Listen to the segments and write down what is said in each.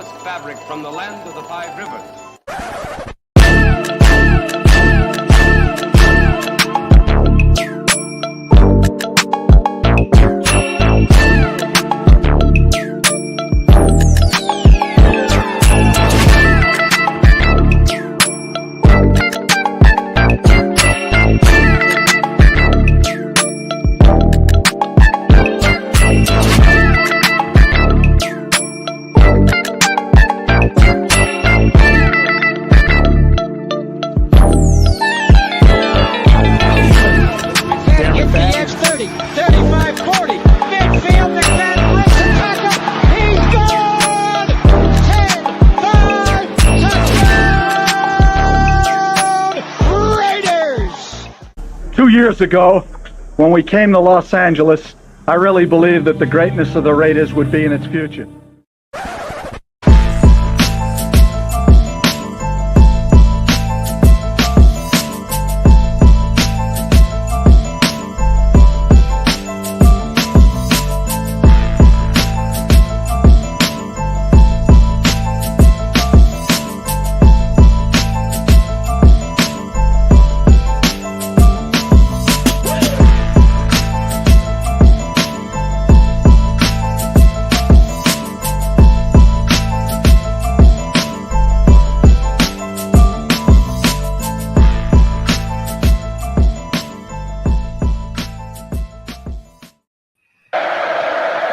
finest fabric from the land of the five rivers. Years ago, when we came to Los Angeles, I really believed that the greatness of the Raiders would be in its future.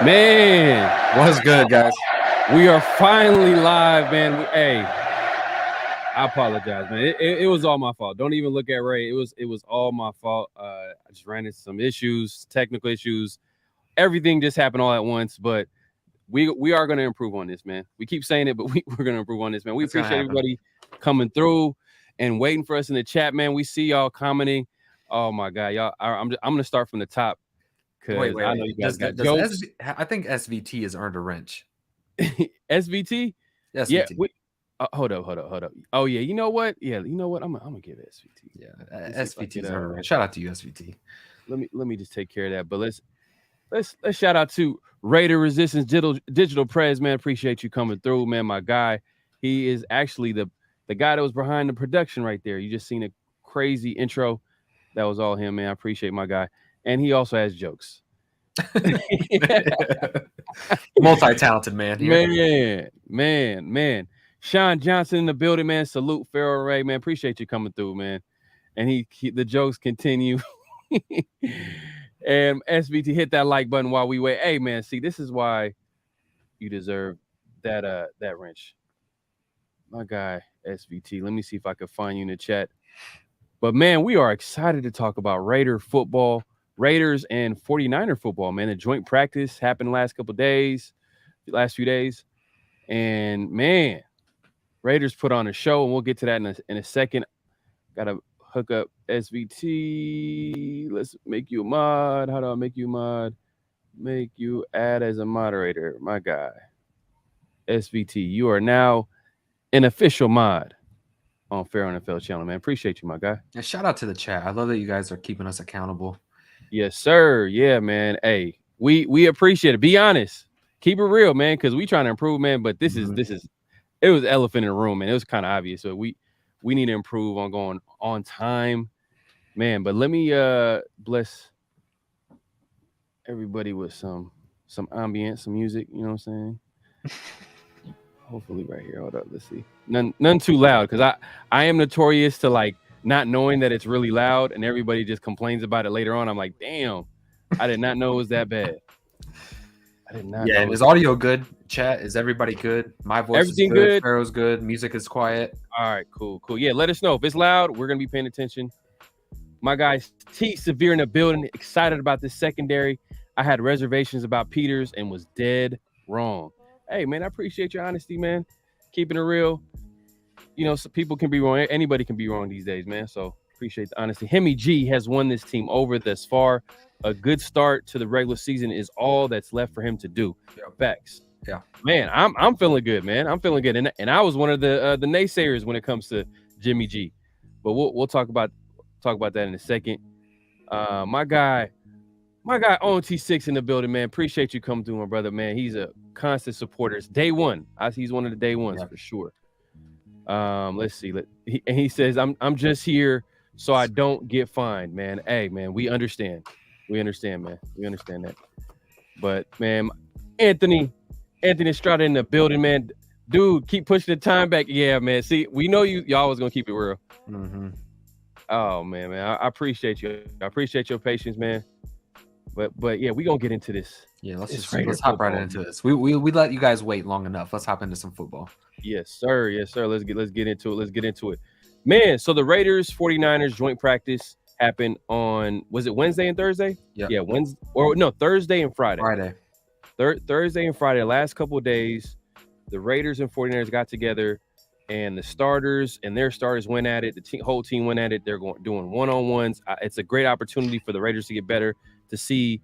Man, what's good, guys? We are finally live, man. Hey, I apologize, man. It was all my fault. Don't even look at Ray. It was all my fault. I just ran into some issues, technical issues. Everything just happened all at once. But we are going to improve on this, man. We keep saying it, but we're going to improve on this, man. We appreciate everybody coming through and waiting for us in the chat, man. We see y'all commenting. Oh my God, y'all! I'm going to start from the top. Wait. I know you guys got jokes. I think SVT has earned a wrench. SVT? SVT. Yeah. Hold up. Oh yeah. You know what? Yeah. You know what? I'm gonna give SVT. Yeah. SVT's earned a wrench. Shout out to you, SVT. Let me just take care of that. But let's shout out to Raider Resistance Digital Prez, man. Appreciate you coming through, man. My guy. He is actually the guy that was behind the production right there. You just seen a crazy intro. That was all him, man. I appreciate my guy. And he also has jokes. Multi-talented man here. Man. Sean Johnson in the building, man. Salute Pharoah, man. Appreciate you coming through, man. And the jokes continue. And SVT, hit that like button while we wait. Hey, man, see, this is why you deserve that wrench. My guy, SVT. Let me see if I can find you in the chat. But, man, we are excited to talk about Raider football. Raiders and 49er football, man. A joint practice happened the last few days. And, man, Raiders put on a show, and we'll get to that in a second. Got to hook up SVT. Let's make you a mod. How do I make you a mod? Make you add as a moderator. My guy, SVT. You are now an official mod on PharoahNFL channel, man. Appreciate you, my guy. Yeah, shout out to the chat. I love that you guys are keeping us accountable. Yes, sir. Yeah, man. Hey, we appreciate it. Be honest. Keep it real, man, because we trying to improve, man. But this is it was elephant in the room, man. It was kind of obvious. So we need to improve on going on time, man. But let me bless everybody with some ambience, some music. You know what I'm saying? Hopefully, right here. Hold up. Let's see. None too loud, because I am notorious to like not knowing that it's really loud, and everybody just complains about it later on. I'm like, damn, I did not know it was that bad. I did not. Yeah, is audio good? Chat, is everybody good? My voice Everything is good. good. Pharaoh's good. Music is quiet. All right, cool. Yeah, let us know if it's loud. We're gonna be paying attention. My guys, T Severe in the building. Excited about this secondary. I had reservations about Peters and was dead wrong. Hey, man, I appreciate your honesty, man. Keeping it real. You know, so people can be wrong. Anybody can be wrong these days, man. So appreciate the honesty. Hemi G has won this team over thus far. A good start to the regular season is all that's left for him to do. Facts. Yeah, man, I'm feeling good, man. I'm feeling good, and I was one of the naysayers when it comes to Jimmy G, but we'll talk about that in a second. My guy, My guy OT6 in the building, man. Appreciate you coming through, my brother, man. He's a constant supporter. It's day one. He's one of the day ones for sure. Let's see. He says, I'm just here so I don't get fined, man. Hey, man, we understand. We understand, man. We understand that. But man, Anthony Estrada in the building, man. Dude, keep pushing the time back. Yeah, man. See, we know y'all was gonna keep it real. Mm-hmm. Oh man. I appreciate you. I appreciate your patience, man. But yeah, we gonna get into this. Yeah, let's hop right into this. We let you guys wait long enough. Let's hop into some football. Yes, sir. Yes, sir. Let's get into it. Let's get into it. Man, so the Raiders 49ers joint practice happened on, was it Wednesday and Thursday? Yep. Yeah, Wednesday or no, Thursday and Friday. Thursday and Friday, the last couple of days, the Raiders and 49ers got together, and the starters and their starters went at it. The whole team went at it. They're doing one-on-ones. It's a great opportunity for the Raiders to get better, to see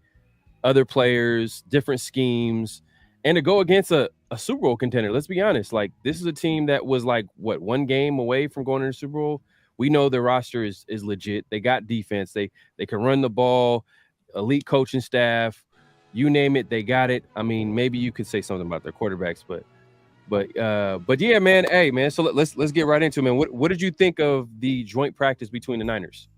other players, different schemes, and to go against a Super Bowl contender. Let's be honest. Like, this is a team that was like, what, one game away from going to the Super Bowl? We know their roster is legit. They got defense. They can run the ball, elite coaching staff, you name it, they got it. I mean, maybe you could say something about their quarterbacks, but yeah, man. Hey, man. So let's get right into it, man. What did you think of the joint practice between the Niners?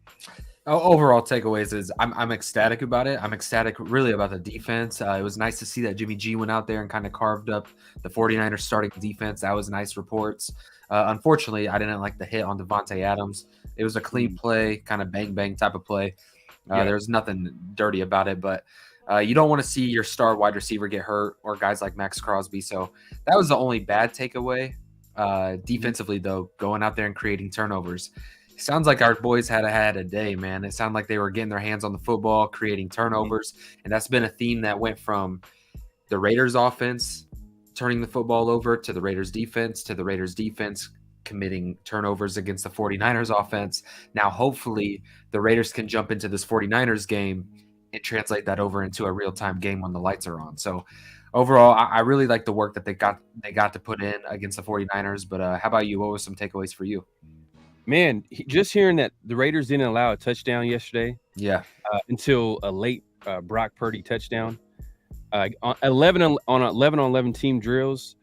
Overall takeaways is I'm ecstatic about it. I'm ecstatic really about the defense. It was nice to see that Jimmy G went out there and kind of carved up the 49ers starting defense. That was nice reports. Unfortunately, I didn't like the hit on Devontae Adams. It was a clean play, kind of bang type of play. There was nothing dirty about it, but you don't want to see your star wide receiver get hurt or guys like Max Crosby. So that was the only bad takeaway. Defensively, though, going out there and creating turnovers. Sounds like our boys had a day, man. It sounded like they were getting their hands on the football, creating turnovers. And that's been a theme that went from the Raiders offense turning the football over to the Raiders defense, committing turnovers against the 49ers offense. Now, hopefully, the Raiders can jump into this 49ers game and translate that over into a real-time game when the lights are on. So overall, I really like the work that they got to put in against the 49ers. But how about you? What was some takeaways for you? Man, just hearing that the Raiders didn't allow a touchdown yesterday. Yeah. Until a late Brock Purdy touchdown. On 11-on-11 team drills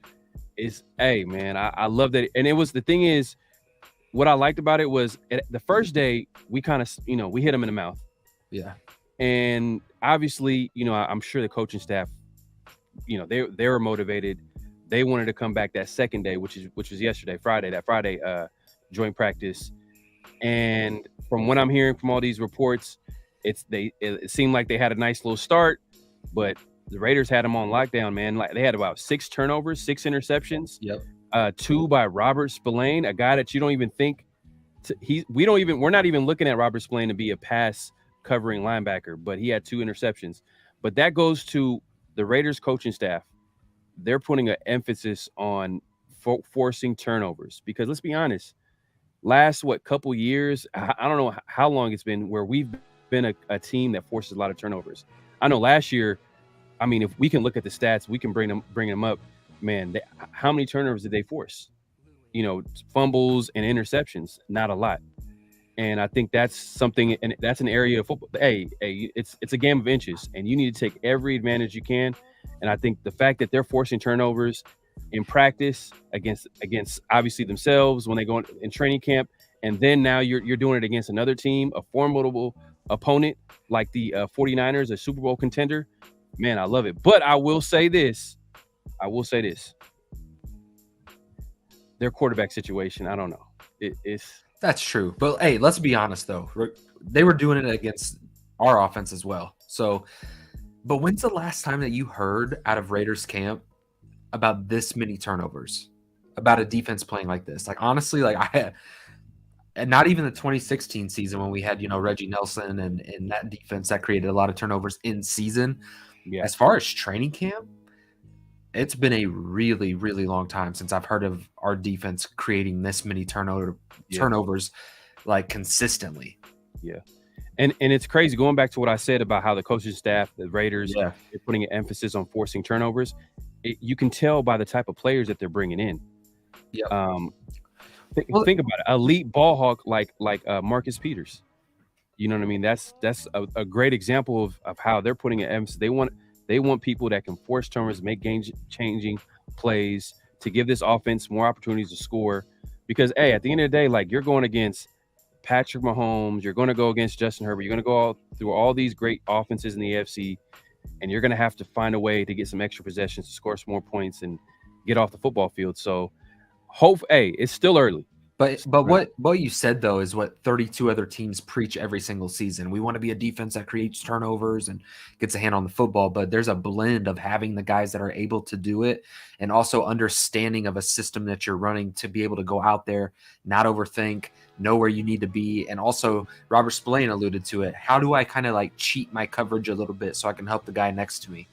is, hey, man, I love that. And it was, the thing is, what I liked about it was the first day we kind of, we hit them in the mouth. Yeah. And obviously, I'm sure the coaching staff, they were motivated. They wanted to come back that second day, which was yesterday, Friday, joint practice. And from what I'm hearing from all these reports, it seemed like they had a nice little start, but the Raiders had them on lockdown, man. Like, they had about 6 turnovers, 6 interceptions. Yep. 2 by Robert Spillane, a guy that you don't even think we're not even looking at Robert Spillane to be a pass covering linebacker, but he had 2 interceptions. But that goes to the Raiders coaching staff. They're putting an emphasis on forcing turnovers, because let's be honest, last couple years, I don't know how long it's been, where we've been a team that forces a lot of turnovers. I know last year, I mean, if we can look at the stats, we can bring them up, man. How many turnovers did they force? Fumbles and interceptions, not a lot. And I think that's something, and that's an area of football. Hey, it's a game of inches, and you need to take every advantage you can. And I think the fact that they're forcing turnovers in practice against obviously themselves when they go in training camp, and then now you're doing it against another team, a formidable opponent like the 49ers, a Super Bowl contender. Man, I love it. But I will say this. Their quarterback situation, I don't know. That's true. But hey, let's be honest though. They were doing it against our offense as well. So, but when's the last time that you heard out of Raiders camp about this many turnovers, about a defense playing like this? Like, honestly, and not even the 2016 season when we had, Reggie Nelson and that defense that created a lot of turnovers in season. Yeah. As far as training camp, it's been a really, really long time since I've heard of our defense creating this many turnovers like consistently. Yeah. And it's crazy, going back to what I said about how the coaching staff, the Raiders, they're putting an emphasis on forcing turnovers. You can tell by the type of players that they're bringing in. Yeah. Think about it. Elite ball hawk like Marcus Peters. You know what I mean? That's a great example of how they're putting an emphasis. They want people that can force turnovers, make game-changing plays to give this offense more opportunities to score. Because, hey, at the end of the day, like, you're going against Patrick Mahomes, you're going to go against Justin Herbert, you're going to go through all these great offenses in the AFC, and you're going to have to find a way to get some extra possessions to score some more points and get off the football field. So, it's still early. But what you said, though, is what 32 other teams preach every single season. We want to be a defense that creates turnovers and gets a hand on the football, but there's a blend of having the guys that are able to do it and also understanding of a system that you're running to be able to go out there, not overthink, know where you need to be. And also, Robert Spillane alluded to it. How do I kind of like cheat my coverage a little bit so I can help the guy next to me?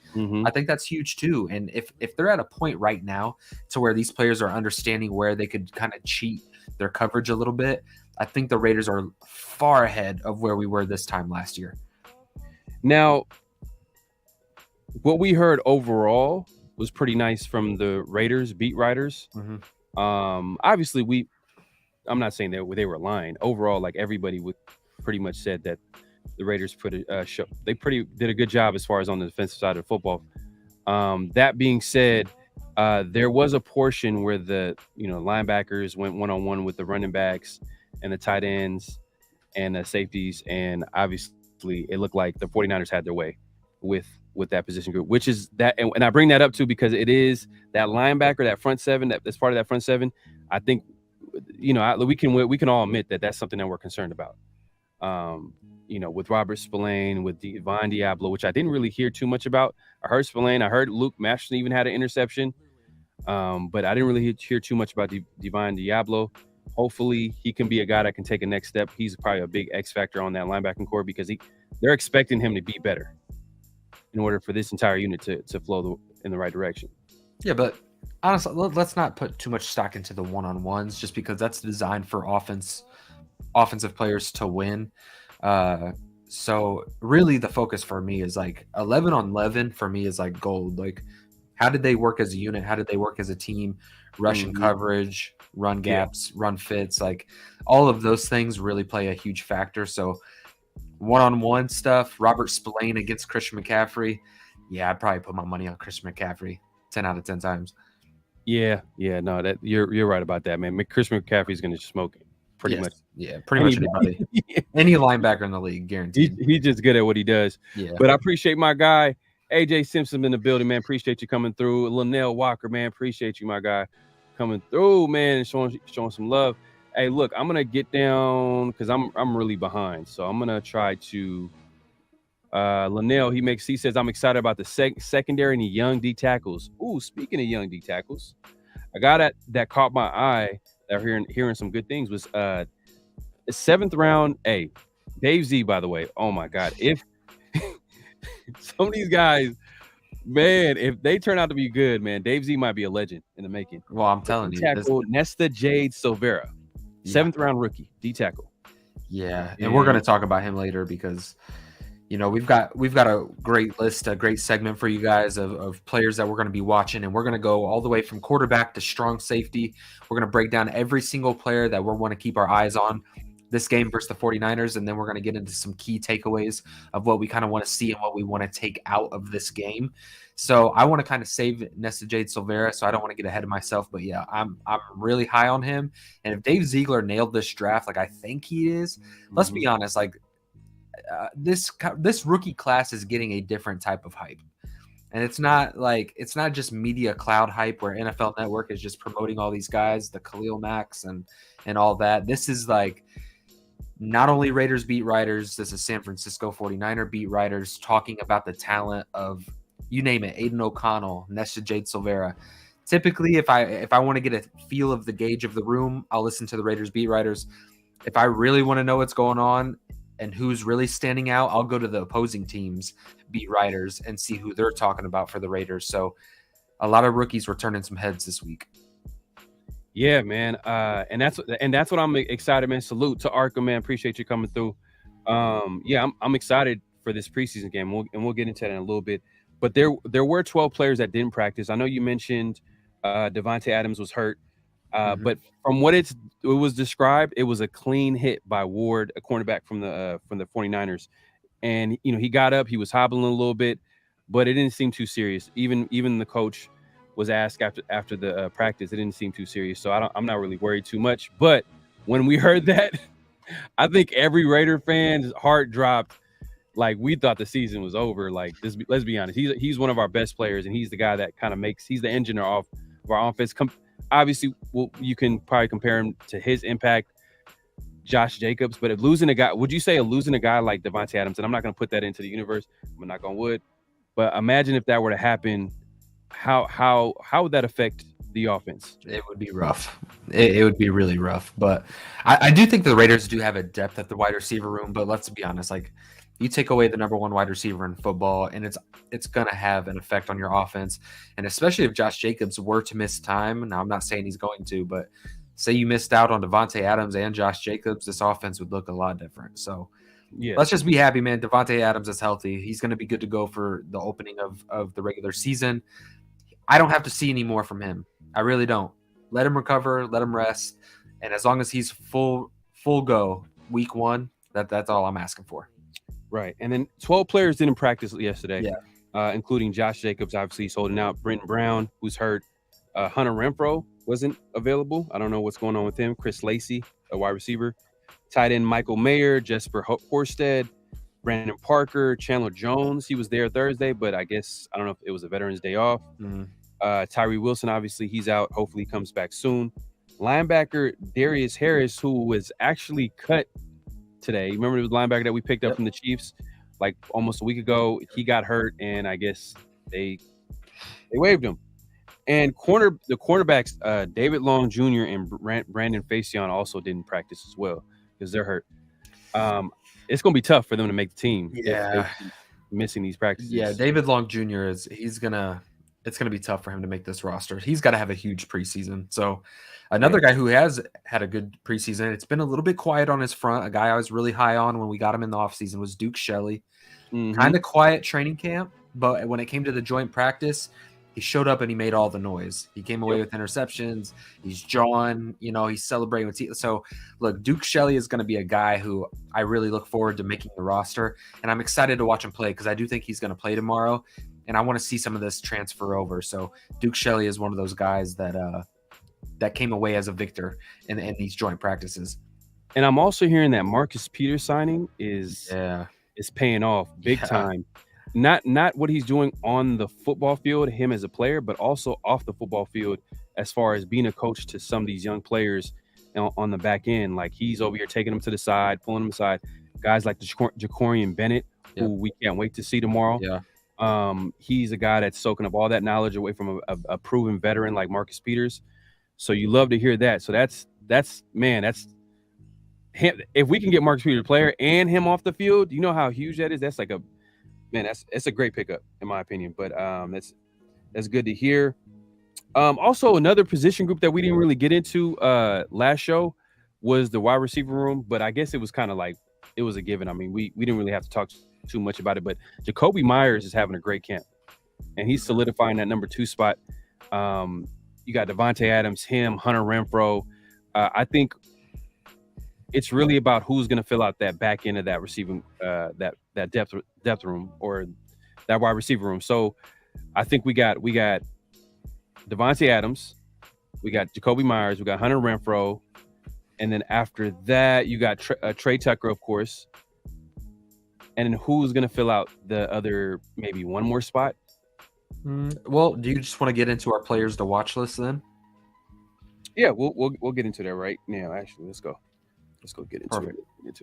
I think that's huge too. And if they're at a point right now to where these players are understanding where they could kind of cheat their coverage a little bit, I think the Raiders are far ahead of where we were this time last year. Now, what we heard overall was pretty nice from the Raiders beat writers. Obviously, I'm not saying that they were lying. Overall, like, everybody would pretty much said that the Raiders did a good job as far as on the defensive side of football. That being said, there was a portion where the linebackers went one-on-one with the running backs and the tight ends and the safeties, and obviously it looked like the 49ers had their way with that position group, which is that, and I bring that up too because it is that linebacker, that front seven, that's part of that front seven. I think we can all admit that that's something that we're concerned about. With Robert Spillane, with Divine Diablo, which I didn't really hear too much about. I heard Spillane, I heard Luke Masterson even had an interception, but I didn't really hear too much about Divine Diablo. Hopefully, he can be a guy that can take a next step. He's probably a big X factor on that linebacking core because they're expecting him to be better in order for this entire unit to flow in the right direction. Yeah, but honestly, let's not put too much stock into the one-on-ones just because that's designed for offensive players to win. So really the focus for me is like 11 on 11 for me is like gold. Like, how did they work as a unit? How did they work as a team? Rushing coverage, run gaps, run fits, like all of those things really play a huge factor. So one-on-one stuff, Robert Spillane against Christian McCaffrey. Yeah, I'd probably put my money on Christian McCaffrey 10 out of 10 times. Yeah, no, that you're right about that, man. Christian McCaffrey's going to smoke it. Pretty much. Yeah, pretty much anybody. Any linebacker in the league, guaranteed. He's just good at what he does. Yeah. But I appreciate my guy, AJ Simpson in the building, man. Appreciate you coming through. Linnell Walker, man. Appreciate you, my guy, coming through, man, and showing some love. Hey, look, I'm gonna get down because I'm really behind. So I'm gonna try to Linnell, he says I'm excited about the secondary and the young D tackles. Ooh, speaking of young D tackles, a guy that caught my eye that hearing some good things was 7th round. Hey, Dave Z, by the way. Oh my God. If some of these guys, man, if they turn out to be good, man, Dave Z might be a legend in the making. Well, I'm telling you. Tackle Nesta Jade Silvera, 7th round rookie, D tackle. Yeah, and we're going to talk about him later because we've got a great list, a great segment for you guys of players that we're going to be watching, and we're going to go all the way from quarterback to strong safety. We're going to break down every single player that we want to keep our eyes on this game versus the 49ers, and then we're going to get into some key takeaways of what we kind of want to see and what we want to take out of this game. So I want to kind of save Nesta Jade Silvera, so I don't want to get ahead of myself. But yeah, I'm really high on him. And if Dave Ziegler nailed this draft, like I think he is, let's be honest, like this rookie class is getting a different type of hype. And it's not just media cloud hype where NFL Network is just promoting all these guys, the Khalil Macks and all that. This is like not only Raiders beat writers, this is San Francisco 49er beat writers talking about the talent of, you name it, Aiden O'Connell, Nesta Jade Silvera. Typically, if I want to get a feel of the gauge of the room, I'll listen to the Raiders beat writers. If I really want to know what's going on and who's really standing out, I'll go to the opposing teams beat writers and see who they're talking about for the Raiders. So a lot of rookies were turning some heads this week. Yeah, man. And that's what I'm excited, man. Salute to Arkham, man. Appreciate you coming through. Yeah, I'm excited for this preseason game. We'll get into that in a little bit. But there were 12 players that didn't practice. I know you mentioned Devontae Adams was hurt. But from what it was described, it was a clean hit by Ward, a cornerback from the 49ers. And he got up, he was hobbling a little bit, but it didn't seem too serious. Even the coach was asked after the practice, it didn't seem too serious. So I'm not really worried too much. But when we heard that, I think every Raider fan's heart dropped. Like, we thought the season was over. Like, let's be honest, he's one of our best players, and he's the guy that kind of he's the engine of our offense. Obviously, you can probably compare him to his impact, Josh Jacobs, but losing a guy like Davante Adams, and I'm not going to put that into the universe, I'm knock on wood, but imagine if that were to happen, how would that affect the offense? It would be rough. It would be really rough. But I do think the Raiders do have a depth at the wide receiver room. But let's be honest, like, you take away the number one wide receiver in football, and it's going to have an effect on your offense. And especially if Josh Jacobs were to miss time. Now, I'm not saying he's going to, but say you missed out on Davante Adams and Josh Jacobs, this offense would look a lot different. So yeah, let's just be happy, man. Davante Adams is healthy. He's going to be good to go for the opening of the regular season. I don't have to see any more from him. I really don't. Let him recover. Let him rest. And as long as he's full go week 1, that's all I'm asking for. Right. And then 12 players didn't practice yesterday, including Josh Jacobs. Obviously, he's holding out. Brenton Brown, who's hurt. Hunter Renfrow wasn't available. I don't know what's going on with him. Chris Lacey, a wide receiver. Tight end Michael Mayer, Jesper Horsted, Brandon Parker, Chandler Jones. He was there Thursday, but I don't know if it was a Veterans Day off. Tyree Wilson, obviously, he's out. Hopefully he comes back soon. Linebacker Darius Harris, who was actually cut today. Remember the linebacker that we picked up from the Chiefs like almost a week ago? He got hurt, and I guess they waived him. And the cornerbacks, David Long Jr. and Brandon Facyson also didn't practice as well because they're hurt. It's going to be tough for them to make the team. Yeah, if missing these practices. Yeah, David Long Jr. it's gonna be tough for him to make this roster. He's got to have a huge preseason. So another guy who has had a good preseason, it's been a little bit quiet on his front. A guy I was really high on when we got him in the offseason was Duke Shelley. Kind of quiet training camp, but when it came to the joint practice, he showed up and he made all the noise. He came away with interceptions. He's jawing, he's celebrating with So look, Duke Shelley is going to be a guy who I really look forward to making the roster, and I'm excited to watch him play because I do think he's going to play tomorrow, and I want to see some of this transfer over. So Duke Shelley is one of those guys that came away as a victor in these joint practices. And I'm also hearing that Marcus Peters signing is paying off big time. Not what he's doing on the football field, him as a player, but also off the football field as far as being a coach to some of these young players on the back end. Like, he's over here taking them to the side, pulling them aside. Guys like Jacorian Bennett, who we can't wait to see tomorrow. He's a guy that's soaking up all that knowledge away from a proven veteran like Marcus Peters. So you love to hear that. So that's him. If we can get Marcus Peters player and him off the field, you know how huge that is. That's like that's a great pickup in my opinion. But that's good to hear. Also, another position group that we didn't really get into last show was the wide receiver room, but I guess it was kind of like it was a given. I mean, we didn't really have to talk too much about it, but Jacoby Myers is having a great camp, and he's solidifying that number 2 spot. You got Davante Adams, him, Hunter Renfrow. I think it's really about who's going to fill out that back end of that receiving that depth room or that wide receiver room. So I think we got Davante Adams, we got Jacoby Myers, we got Hunter Renfrow, and then after that you got Trey Tucker, of course. And then who's going to fill out the other maybe one more spot? Well, do you just want to get into our players to watch list then? Yeah, we'll get into that right now. Actually, let's go get into it.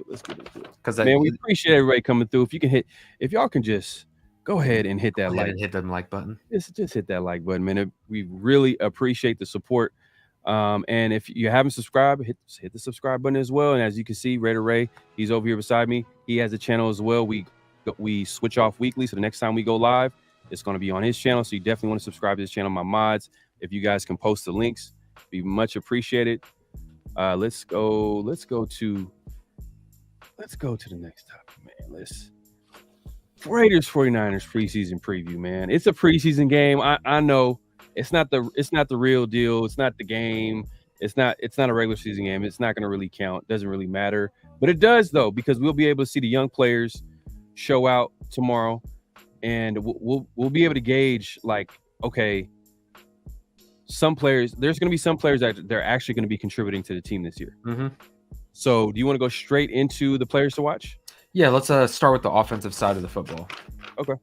Let's get into it. Because we appreciate everybody coming through. If y'all can just go ahead and hit that hit the like button. Just hit that like button, man. We really appreciate the support. And if you haven't subscribed, hit the subscribe button as well. And as you can see, Raider Ray, he's over here beside me. He has a channel as well. We switch off weekly, so the next time we go live, it's going to be on his channel. So you definitely want to subscribe to his channel. My mods, if you guys can post the links, be much appreciated. Let's go to the next topic, man. Raiders 49ers preseason preview, man. It's a preseason game. I know it's not the real deal. It's not the game. It's not a regular season game. It's not going to really count. Doesn't really matter. But it does though, because we'll be able to see the young players show out tomorrow, and we'll be able to gauge like, okay, some players. There's going to be some players that they're actually going to be contributing to the team this year. Mm-hmm. So, do you want to go straight into the players to watch? Yeah, let's start with the offensive side of the football. Okay.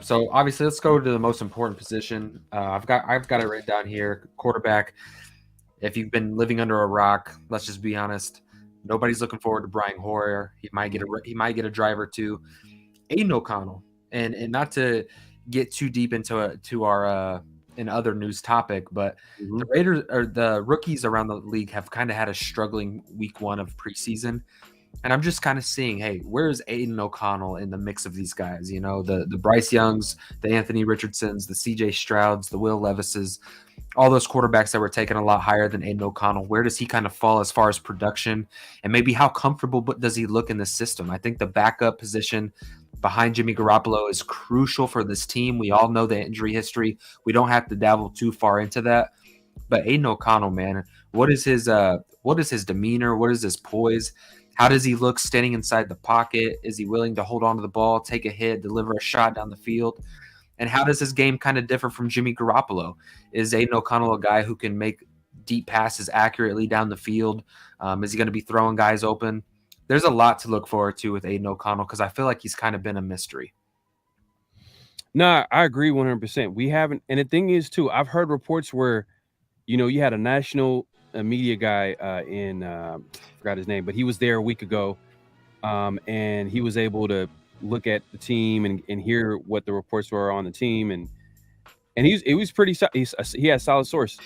So obviously, let's go to the most important position. I've got it written down here. Quarterback. If you've been living under a rock, let's just be honest. Nobody's looking forward to Brian Hoyer. He might get a drive or two. Aiden O'Connell, and not to get too deep into our in other news topic, but the Raiders or the rookies around the league have kind of had a struggling week one of preseason. And I'm just kind of seeing, hey, where's Aiden O'Connell in the mix of these guys? You know, the Bryce Youngs, the Anthony Richardsons, the CJ Strouds, the Will Levises, all those quarterbacks that were taken a lot higher than Aiden O'Connell. Where does he kind of fall as far as production? And maybe how comfortable does he look in the system? I think the backup position behind Jimmy Garoppolo is crucial for this team. We all know the injury history. We don't have to dabble too far into that. But Aiden O'Connell, man, what is his demeanor? What is his poise? How does he look standing inside the pocket? Is he willing to hold on to the ball, take a hit, deliver a shot down the field? And how does his game kind of differ from Jimmy Garoppolo? Is Aiden O'Connell a guy who can make deep passes accurately down the field? Is he going to be throwing guys open? There's a lot to look forward to with Aiden O'Connell because I feel like he's kind of been a mystery. No, I agree 100%. We haven't, and the thing is too, I've heard reports where, you had a national media guy forgot his name, but he was there a week ago, and he was able to look at the team and hear what the reports were on the team, and it was pretty. He had a solid source,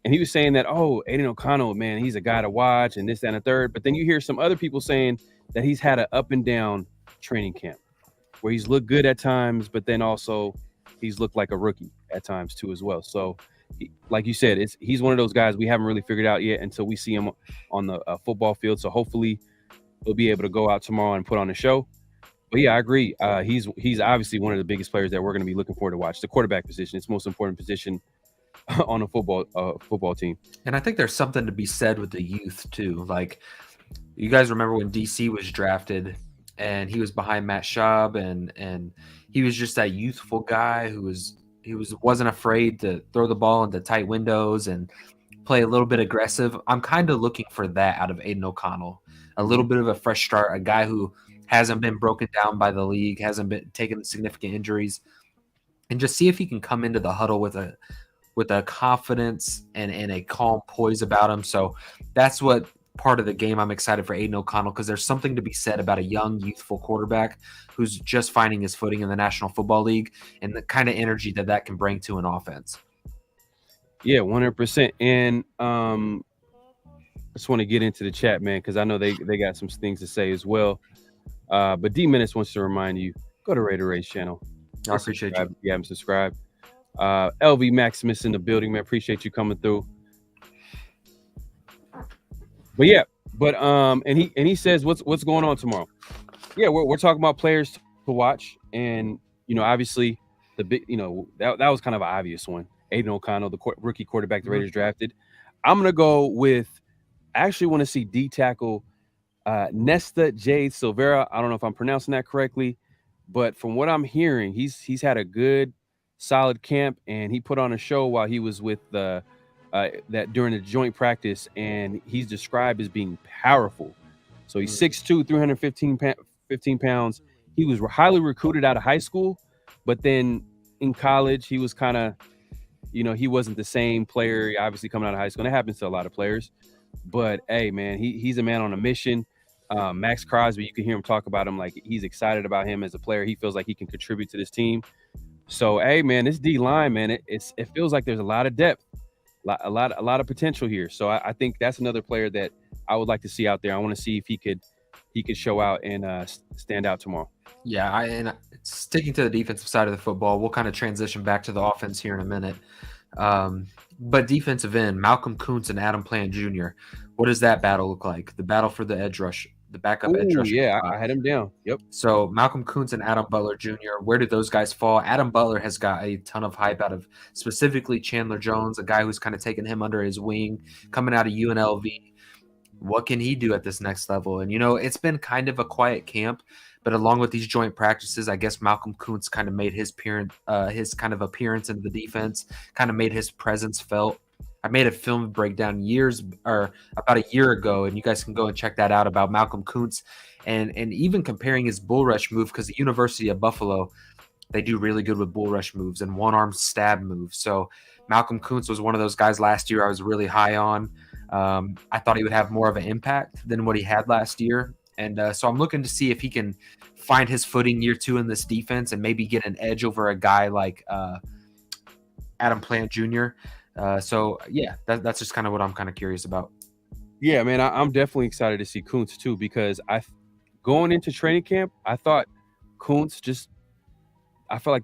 and he was saying that, oh, Aiden O'Connell, man, he's a guy to watch, and this, that, and the third. But then you hear some other people saying that he's had an up and down training camp, where he's looked good at times, but then also he's looked like a rookie at times too as well. So, like you said, he's one of those guys we haven't really figured out yet until we see him on the football field. So hopefully he'll be able to go out tomorrow and put on a show. But yeah, I agree. He's obviously one of the biggest players that we're going to be looking forward to watch. The quarterback position, it's the most important position on a football team. And I think there's something to be said with the youth too. Like, you guys remember when DC was drafted and he was behind Matt Schaub, and he was just that youthful guy who wasn't afraid to throw the ball into tight windows and play a little bit aggressive. I'm kind of looking for that out of Aiden O'Connell. A little bit of a fresh start, a guy who hasn't been broken down by the league, hasn't been taking significant injuries, and just see if he can come into the huddle with a confidence and a calm poise about him. So that's what part of the game I'm excited for Aiden O'Connell, because there's something to be said about a young, youthful quarterback who's just finding his footing in the National Football League and the kind of energy that can bring to an offense. Yeah, 100%. And I just want to get into the chat, man, because I know they got some things to say as well. But D Minutes wants to remind you, go to Raider Ray's channel. I appreciate you. If you haven't subscribed. LV Maximus in the building, man. Appreciate you coming through. But yeah, and he says what's going on tomorrow. Yeah, we're talking about players to watch, and obviously the big that was kind of an obvious one. Aiden O'Connell, the rookie quarterback the Raiders drafted. I'm gonna go with. I actually want to see D tackle Nesta Jade Silvera. I don't know if I'm pronouncing that correctly, but from what I'm hearing, he's had a good, solid camp, and he put on a show while he was with that during the joint practice, and he's described as being powerful. So he's 6'2", 315 pounds. He was highly recruited out of high school, but then in college, he was kind of, he wasn't the same player, obviously, coming out of high school. And that happens to a lot of players. But, hey, man, he's a man on a mission. Max Crosby, you can hear him talk about him like he's excited about him as a player. He feels like he can contribute to this team. So, hey, man, this D-line, man, it feels like there's a lot of depth. A lot of potential here. So I think that's another player that I would like to see out there. I want to see if he could show out and stand out tomorrow. Yeah, and sticking to the defensive side of the football, we'll kind of transition back to the offense here in a minute. But defensive end, Malcolm Kuntz and Adam Plant Jr., what does that battle look like? The battle for the edge the backup edge Oh rusher yeah, spot. I had him down. Yep. So Malcolm Kuntz and Adam Butler Jr., where do those guys fall? Adam Butler has got a ton of hype out of specifically Chandler Jones, a guy who's kind of taken him under his wing, coming out of UNLV. What can he do at this next level? And, it's been kind of a quiet camp, but along with these joint practices, I guess Malcolm Kuntz kind of made his appearance into the defense, kind of made his presence felt. I made a film breakdown about a year ago, and you guys can go and check that out about Malcolm Kuntz and even comparing his bull rush move, because the University of Buffalo, they do really good with bull rush moves and one-arm stab moves. So Malcolm Kuntz was one of those guys last year I was really high on. I thought he would have more of an impact than what he had last year. And so I'm looking to see if he can find his footing year 2 in this defense and maybe get an edge over a guy like Adam Plant Jr. So, yeah, that's just kind of what I'm kind of curious about. Yeah, man, I'm definitely excited to see Kuntz too, because going into training camp, I thought Kuntz I felt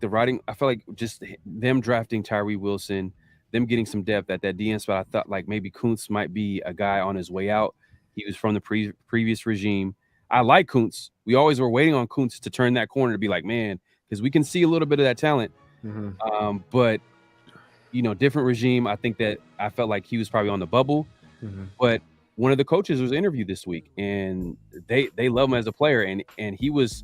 like just them drafting Tyree Wilson, them getting some depth at that DN spot. I thought like maybe Kuntz might be a guy on his way out. He was from the previous regime. I like Kuntz. We always were waiting on Kuntz to turn that corner to be like, man, because we can see a little bit of that talent. Mm-hmm. But different regime. I think that I felt like he was probably on the bubble. Mm-hmm. But one of the coaches was interviewed this week, and they love him as a player, and he was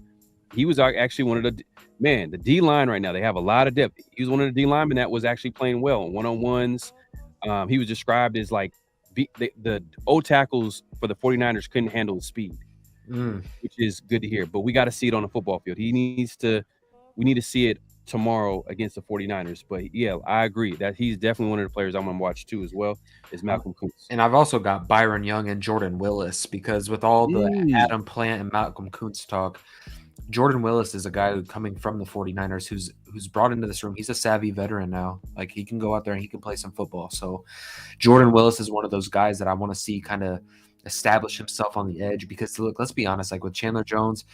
actually one of the D line right now. They have a lot of depth. He was one of the D linemen that was actually playing well in one-on-ones. He was described as like the O tackles for the 49ers couldn't handle the speed, which is good to hear. But we got to see it on the football field. We need to see it tomorrow against the 49ers. But yeah, I agree that he's definitely one of the players I'm going to watch too as well, is Malcolm Kuntz. And I've also got Byron Young and Jordan Willis, because with all the Adam Plant and Malcolm Kuntz talk, Jordan Willis is a guy who coming from the 49ers who's brought into this room. He's a savvy veteran now. Like, he can go out there and he can play some football. So Jordan Willis is one of those guys that I want to see kind of establish himself on the edge, because look, let's be honest, like with Chandler Jones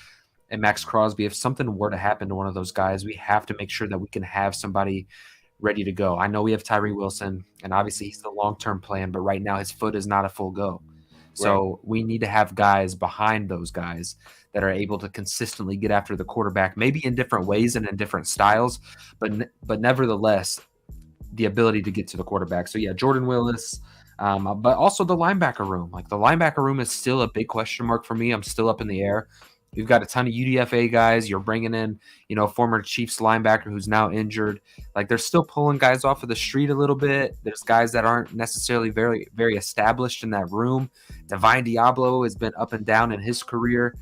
and Max Crosby, if something were to happen to one of those guys, we have to make sure that we can have somebody ready to go. I know we have Tyree Wilson, and obviously he's the long-term plan, but right now his foot is not a full go. So we need to have guys behind those guys that are able to consistently get after the quarterback, maybe in different ways and in different styles, but nevertheless, the ability to get to the quarterback. So yeah, Jordan Willis, but also the linebacker room. Like, the linebacker room is still a big question mark for me. I'm still up in the air. You've got a ton of UDFA guys. You're bringing in, former Chiefs linebacker who's now injured. Like, they're still pulling guys off of the street a little bit. There's guys that aren't necessarily very, very established in that room. Divine Diablo has been up and down in his career.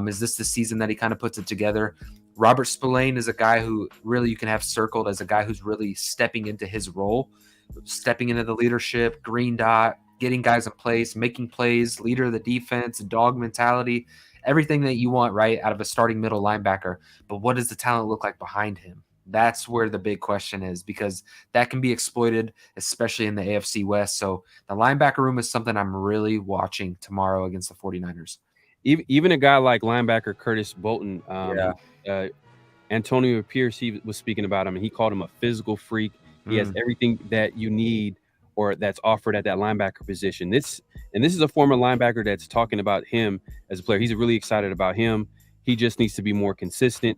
Is this the season that he kind of puts it together? Robert Spillane is a guy who really you can have circled as a guy who's really stepping into his role, stepping into the leadership, green dot, getting guys in place, making plays, leader of the defense, dog mentality. Everything that you want, right, out of a starting middle linebacker. But what does the talent look like behind him? That's where the big question is, because that can be exploited, especially in the AFC West. So the linebacker room is something I'm really watching tomorrow against the 49ers. Even a guy like linebacker Curtis Bolton, Antonio Pierce, he was speaking about him, and he called him a physical freak. He has everything that you need or that's offered at that linebacker position. This is a former linebacker that's talking about him as a player. He's really excited about him. He just needs to be more consistent.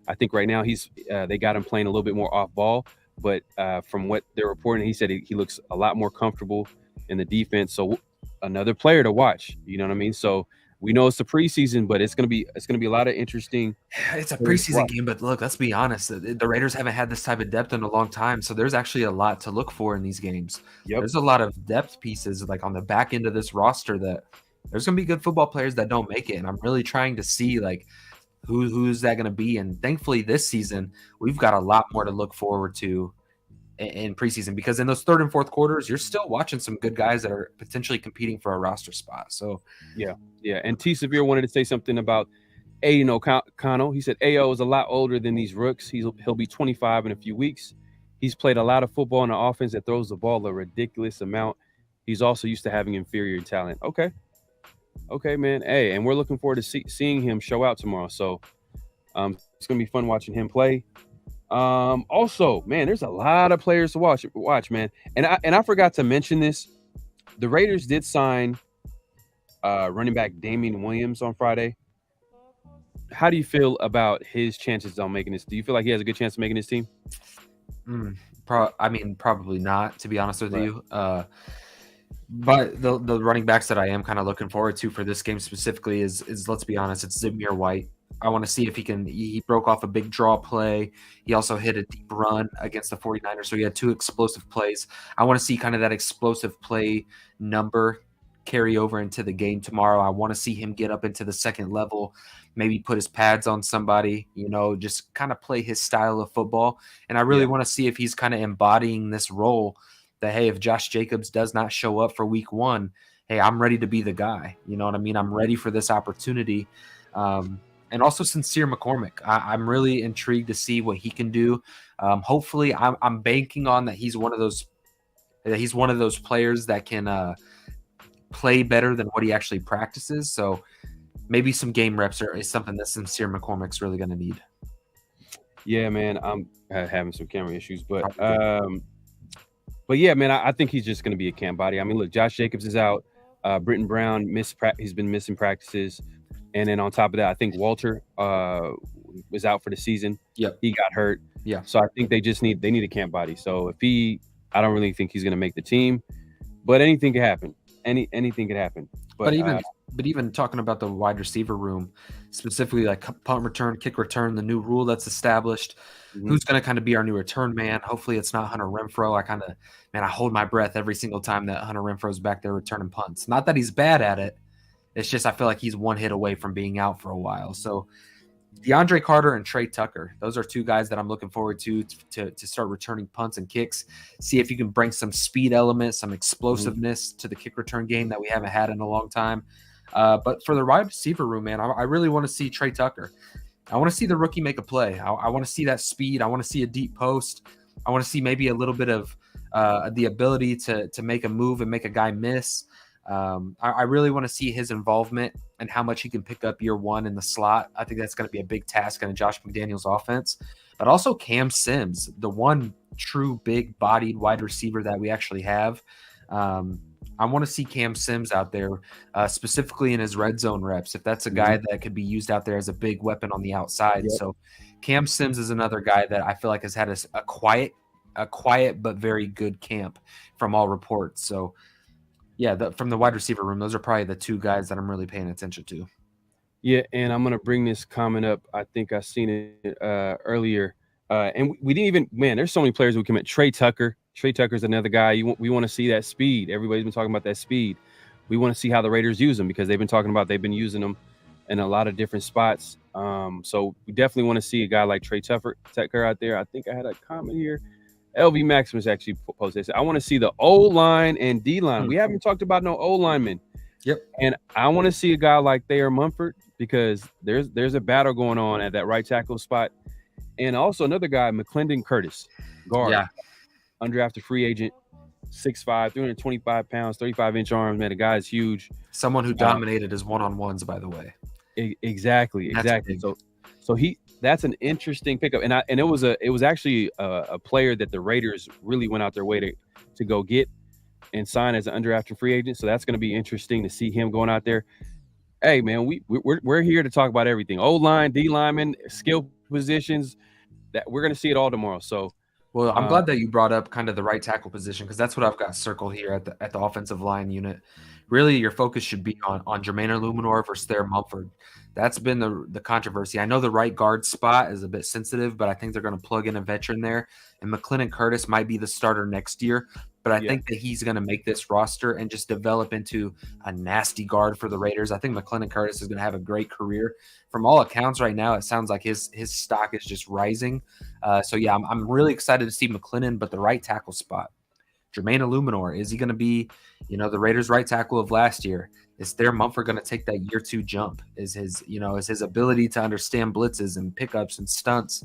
I think right now they got him playing a little bit more off ball, but from what they're reporting, he said he looks a lot more comfortable in the defense. So another player to watch, you know what I mean? So we know it's the preseason, but it's gonna be a lot of interesting. It's a preseason game, but look, let's be honest. The Raiders haven't had this type of depth in a long time, so there's actually a lot to look for in these games. Yep. There's a lot of depth pieces like on the back end of this roster that there's gonna be good football players that don't make it, and I'm really trying to see like who's that gonna be. And thankfully, this season we've got a lot more to look forward to in preseason, because in those third and fourth quarters, you're still watching some good guys that are potentially competing for a roster spot. So yeah. And T Severe wanted to say something about Connell. He said AO is a lot older than these rooks. He'll be 25 in a few weeks. He's played a lot of football in an offense that throws the ball a ridiculous amount. He's also used to having inferior talent. Okay, man. Hey, and we're looking forward to seeing him show out tomorrow. So it's gonna be fun watching him play. Also, man, there's a lot of players to watch, man. And I forgot to mention this. The Raiders did sign running back Damian Williams on Friday. How do you feel about his chances on making this? Do you feel like he has a good chance of making this team? Probably not, to be honest with Right. you. But the running backs that I am kind of looking forward to for this game specifically is let's be honest, it's Zamir White. I want to see if he broke off a big draw play. He also hit a deep run against the 49ers, so he had 2 explosive plays. I want to see kind of that explosive play number carry over into the game tomorrow. I want to see him get up into the second level, maybe put his pads on somebody, just kind of play his style of football. And I really want to see if he's kind of embodying this role that, hey, if Josh Jacobs does not show up for week 1, hey, I'm ready to be the guy. You know what I mean? I'm ready for this opportunity. And also Sincere McCormick. I'm really intrigued to see what he can do. Hopefully, I'm banking on that he's one of those players that can play better than what he actually practices. So maybe some game reps is something that Sincere McCormick's really going to need. Yeah, man, I'm having some camera issues, but yeah, man, I think he's just going to be a camp body. I mean, look, Josh Jacobs is out. Britton Brown he's been missing practices, and then on top of that, I think Walter was out for the season. Yep, he got hurt. Yeah, so I think they need a camp body. So I don't really think he's going to make the team, but anything could happen. Anything could happen. But even talking about the wide receiver room, specifically like punt return, kick return, the new rule that's established, who's going to kind of be our new return man? Hopefully it's not Hunter Renfrow. I hold my breath every single time that Hunter Renfrow's back there returning punts. Not that he's bad at it. It's just I feel like he's one hit away from being out for a while. So DeAndre Carter and Trey Tucker, those are 2 guys that I'm looking forward to start returning punts and kicks. See if you can bring some speed element, some explosiveness to the kick return game that we haven't had in a long time. But for the wide receiver room, man, I really want to see Trey Tucker. I want to see the rookie make a play. I want to see that speed. I want to see a deep post. I want to see maybe a little bit of the ability to make a move and make a guy miss. I really want to see his involvement and how much he can pick up year 1 in the slot. I think that's going to be a big task in a Josh McDaniels offense. But also Cam Sims, the one true big-bodied wide receiver that we actually have. I want to see Cam Sims out there, specifically in his red zone reps, if that's a guy that could be used out there as a big weapon on the outside. Yep. So Cam Sims is another guy that I feel like has had a quiet but very good camp from all reports. So, yeah, from the wide receiver room, those are probably the 2 guys that I'm really paying attention to. Yeah, and I'm going to bring this comment up. I think I seen it earlier. And we didn't even – man, there's so many players who commit. Trey Tucker. Trey Tucker's another guy. We want to see that speed. Everybody's been talking about that speed. We want to see how the Raiders use them because they've been using them in a lot of different spots. So we definitely want to see a guy like Trey Tucker out there. I think I had a comment here. LV Maximus actually posted this. I want to see the O-line and D-line. We haven't talked about no O-linemen. Yep. And I want to see a guy like Thayer Mumford because there's a battle going on at that right tackle spot. And also another guy, McClendon Curtis, guard. Yeah. Undrafted free agent, 6'5", 325 pounds, 35-inch arms. Man, the guy is huge. Someone who dominated his one-on-ones, by the way. Exactly. So that's an interesting pickup, and it was actually a player that the Raiders really went out their way to go get and sign as an undrafted free agent. So that's going to be interesting to see him going out there. Hey, man, we're here to talk about everything: O-line, D-lineman, skill positions. That we're going to see it all tomorrow. So. Well, I'm glad that you brought up kind of the right tackle position because that's what I've got circled here at the offensive line unit. Really, your focus should be on Jermaine Illuminor versus Thayer Mumford. That's been the controversy. I know the right guard spot is a bit sensitive, but I think they're going to plug in a veteran there. And McClendon Curtis might be the starter next year, but I think that he's going to make this roster and just develop into a nasty guard for the Raiders. I think McClendon Curtis is going to have a great career. From all accounts right now, it sounds like his stock is just rising. So, yeah, I'm really excited to see McClendon, but the right tackle spot. Jermaine Illuminor, is he going to be, the Raiders' right tackle of last year? Is Thayer Mumford going to take that year 2 jump? Is his ability to understand blitzes and pickups and stunts?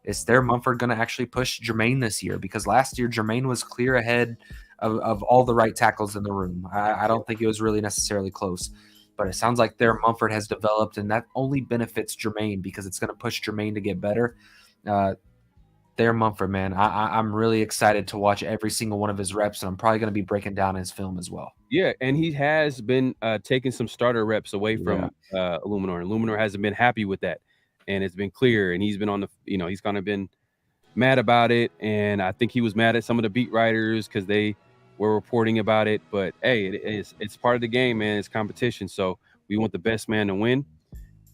Is Thayer Mumford going to actually push Jermaine this year? Because last year Jermaine was clear ahead of all the right tackles in the room. I don't think it was really necessarily close. But it sounds like Thayer Mumford has developed, and that only benefits Jermaine because it's going to push Jermaine to get better. Thayer Munford, man, I'm really excited to watch every single one of his reps, and I'm probably going to be breaking down his film as well. Yeah, and he has been taking some starter reps away from Illuminor. And Illuminor hasn't been happy with that, and it's been clear. And he's been on the, he's kind of been mad about it. And I think he was mad at some of the beat writers because they were reporting about it. But hey, it's part of the game, man. It's competition, so we want the best man to win,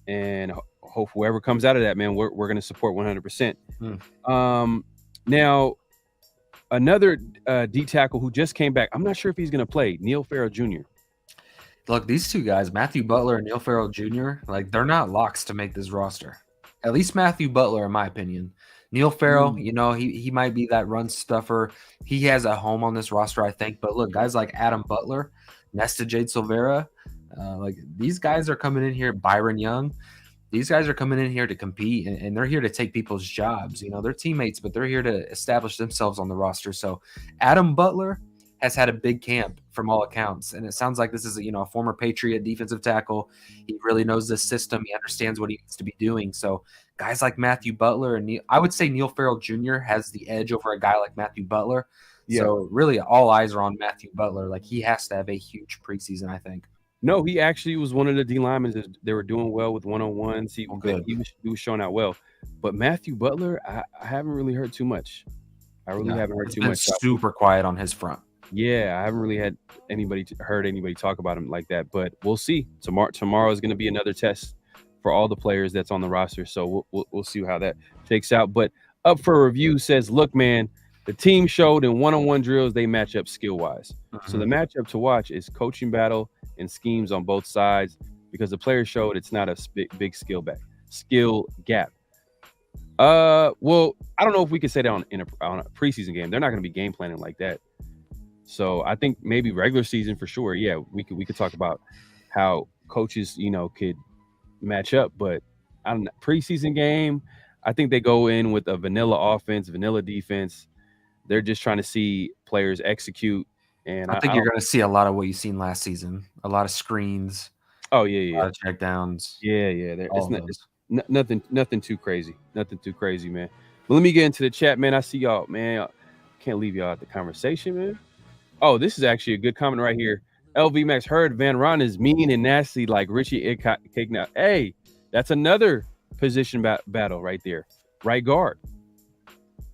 and hope whoever comes out of that, man, we're going to support 100%. Now, another D tackle who just came back. I'm not sure if he's going to play. Neil Farrell Jr. Look, these two guys, Matthew Butler and Neil Farrell Jr., like they're not locks to make this roster. At least Matthew Butler, in my opinion. Neil Farrell, he might be that run stuffer. He has a home on this roster, I think. But look, guys like Adam Butler, Nesta Jade Silvera, like these guys are coming in here. Byron Young, these guys are coming in here to compete, and they're here to take people's jobs. They're teammates, but they're here to establish themselves on the roster. So Adam Butler has had a big camp from all accounts, and it sounds like this is a former Patriot defensive tackle. He really knows this system. He understands what he needs to be doing. So guys like Matthew Butler and I would say Neil Farrell Jr. has the edge over a guy like Matthew Butler. Yeah. So really all eyes are on Matthew Butler. Like he has to have a huge preseason, I think. No, he actually was one of the D linemen. They were doing well with one-on-ones. He was showing out well. But Matthew Butler, I haven't really heard too much. I really haven't heard too much. Super quiet on his front. Yeah, I haven't really heard anybody talk about him like that. But we'll see. Tomorrow is going to be another test for all the players that's on the roster. So we'll see how that takes out. But Up for Review says, look, man, the team showed in one-on-one drills they match up skill-wise. So the matchup to watch is coaching battle and schemes on both sides, because the players showed it's not a big skill gap. Well, I don't know if we could say that on a preseason game. They're not going to be game planning like that. So I think maybe regular season for sure. Yeah, we could talk about how coaches, could match up, but I don't know, preseason game, I think they go in with a vanilla offense, vanilla defense. They're just trying to see players execute. And I think you're going to see a lot of what you've seen last season. A lot of screens. Oh yeah. A lot of checkdowns. Yeah. It's nothing too crazy. Nothing too crazy, man. But let me get into the chat, man. I see y'all, man. Can't leave y'all out the conversation, man. Oh, this is actually a good comment right here. LV Max heard Van Ron is mean and nasty like Richie Igna. Hey, that's another position battle right there. Right guard.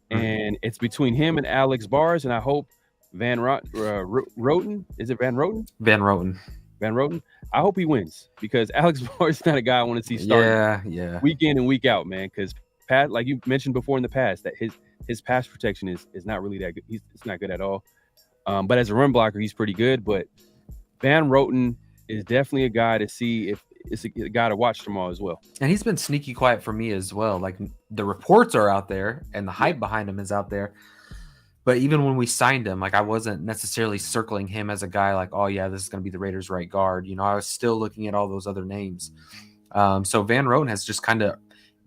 And it's between him and Alex Bars, and I hope Van Roten. Is it Van Roten? Van Roten. I hope he wins, because Alex Bars is not a guy I want to see start week in and week out, man. Because Pat, like you mentioned before in the past, that his pass protection is not really that good. It's not good at all. But as a run blocker, he's pretty good. But Van Roten is definitely a guy to see if it's a guy to watch tomorrow as well. And he's been sneaky quiet for me as well. Like the reports are out there and the hype behind him is out there. But even when we signed him, like I wasn't necessarily circling him as a guy like, oh yeah, this is going to be the Raiders' right guard. I was still looking at all those other names. So Van Roten has just kind of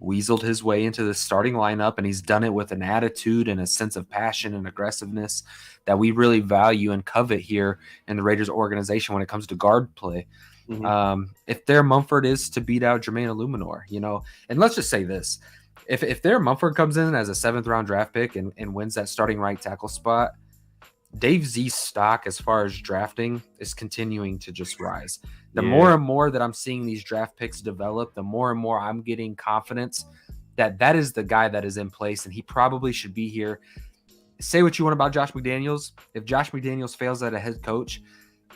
weaseled his way into the starting lineup, and he's done it with an attitude and a sense of passion and aggressiveness that we really value and covet here in the Raiders organization when it comes to guard play. If Thayer Munford is to beat out Jermaine Illuminor, and let's just say this, if Thayer Munford comes in as a 7th round draft pick and wins that starting right tackle spot, Dave Z's stock as far as drafting is continuing to just rise. The more and more that I'm seeing these draft picks develop, the more and more I'm getting confidence that is the guy that is in place, and he probably should be here. Say what you want about Josh McDaniels. If Josh McDaniels fails as a head coach,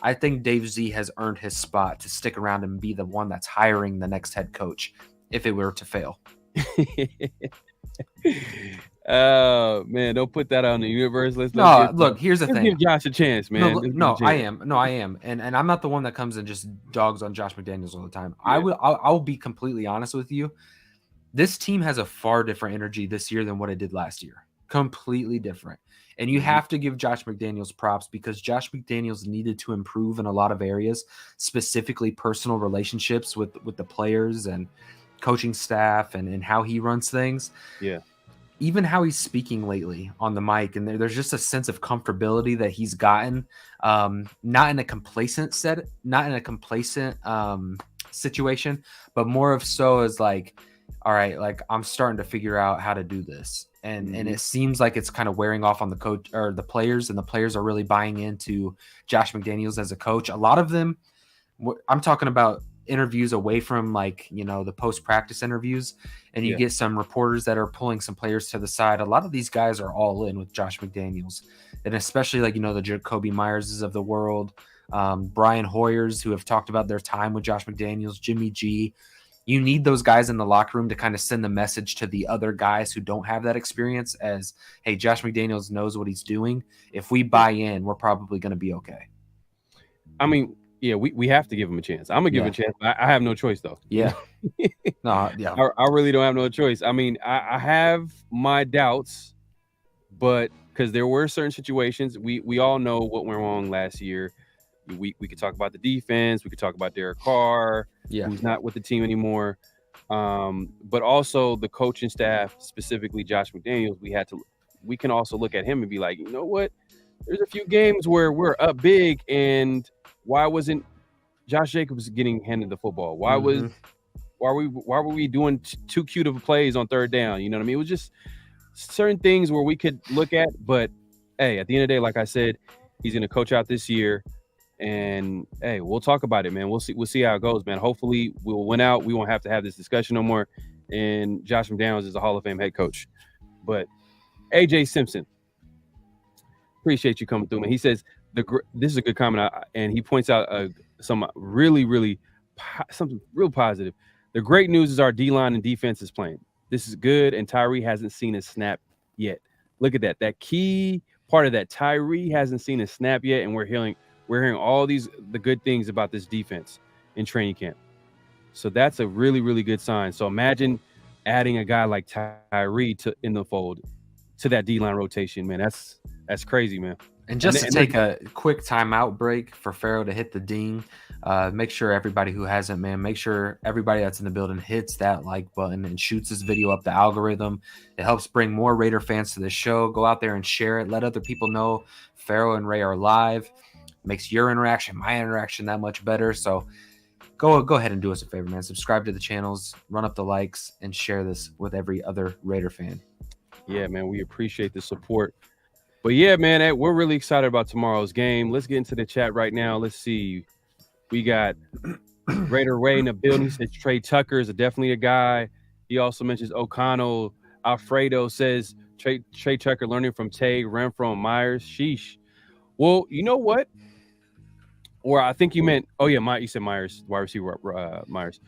I think Dave Z has earned his spot to stick around and be the one that's hiring the next head coach if it were to fail. Oh man, don't put that on the universe. Look, here's the thing. Give Josh a chance, man. I am, and I'm not the one that comes and just dogs on Josh McDaniels all the time. Yeah. I'll be completely honest with you. This team has a far different energy this year than what it did last year. Completely different. And you have to give Josh McDaniels props, because Josh McDaniels needed to improve in a lot of areas, specifically personal relationships with the players and coaching staff and how he runs things. Yeah. Even how he's speaking lately on the mic, and there's just a sense of comfortability that he's gotten, not in a complacent situation, but more of so as like, all right, like I'm starting to figure out how to do this. And Mm-hmm. it seems like it's kind of wearing off on the coach or the players, and the players are really buying into Josh McDaniels as a coach. A lot of them, I'm talking about interviews away from like, the post-practice interviews, and you get some reporters that are pulling some players to the side. A lot of these guys are all in with Josh McDaniels, and especially like, the Jacoby Myerses of the world, Brian Hoyers, who have talked about their time with Josh McDaniels, Jimmy G. You need those guys in the locker room to kind of send the message to the other guys who don't have that experience as, hey, Josh McDaniels knows what he's doing. If we buy in, we're probably going to be okay. I mean, yeah, we have to give him a chance. I'm going to give him a chance. I have no choice, though. Yeah. I really don't have no choice. I mean, I have my doubts, but because there were certain situations, we all know what went wrong last year. We could talk about the defense. We could talk about Derek Carr, who's not with the team anymore. But also the coaching staff, specifically Josh McDaniels, we can also look at him and be like, you know what? There's a few games where we're up big, and why wasn't Josh Jacobs getting handed the football? Why were we doing too cute of plays on third down? You know what I mean? It was just certain things where we could look at, but hey, at the end of the day, like I said, he's going to coach out this year. And hey, we'll talk about it, man. We'll see how it goes, man. Hopefully we'll win out. We won't have to have this discussion no more. And Josh McDaniels is a Hall of Fame head coach. But AJ Simpson, appreciate you coming through, man. He says this is a good comment, and he points out some really something real positive. The great news is our D-line and defense is playing. This is good, and Tyree hasn't seen a snap yet. Look at that. That key part of that, Tyree hasn't seen a snap yet, and we're hearing all the good things about this defense in training camp. So that's a really good sign. So imagine adding a guy like Tyree in the fold to that D-line rotation, man. That's crazy, man. And just to take a quick timeout break for Pharaoh to hit the ding, make sure everybody who hasn't, man, make sure everybody that's in the building hits that like button and shoots this video up the algorithm. It helps bring more Raider fans to the show. Go out there and share it. Let other people know Pharaoh and Ray are live. Makes your interaction, my interaction, that much better. So go ahead and do us a favor, man. Subscribe to the channels, run up the likes, and share this with every other Raider fan. Yeah, man, we appreciate the support. But yeah, man, we're really excited about tomorrow's game. Let's get into the chat right now. Let's see. We got Raider Ray in the building. He says Trey Tucker is definitely a guy. He also mentions O'Connell. Alfredo says Trey Tucker learning from Tay, Renfro, and Myers. Sheesh. Well, you know what? Or I think you meant, you said Myers, wide receiver Myers.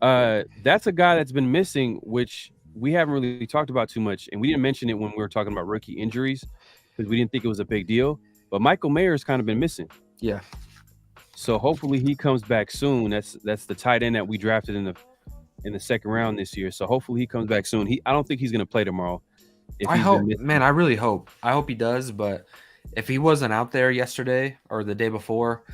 That's a guy that's been missing, which we haven't really talked about too much. And we didn't mention it when we were talking about rookie injuries because we didn't think it was a big deal. But Michael Mayer's kind of been missing. Yeah. So hopefully he comes back soon. That's the tight end that we drafted in the second round this year. So hopefully he comes back soon. I don't think he's going to play tomorrow. I hope, man, I really hope. I hope he does. But if he wasn't out there yesterday or the day before,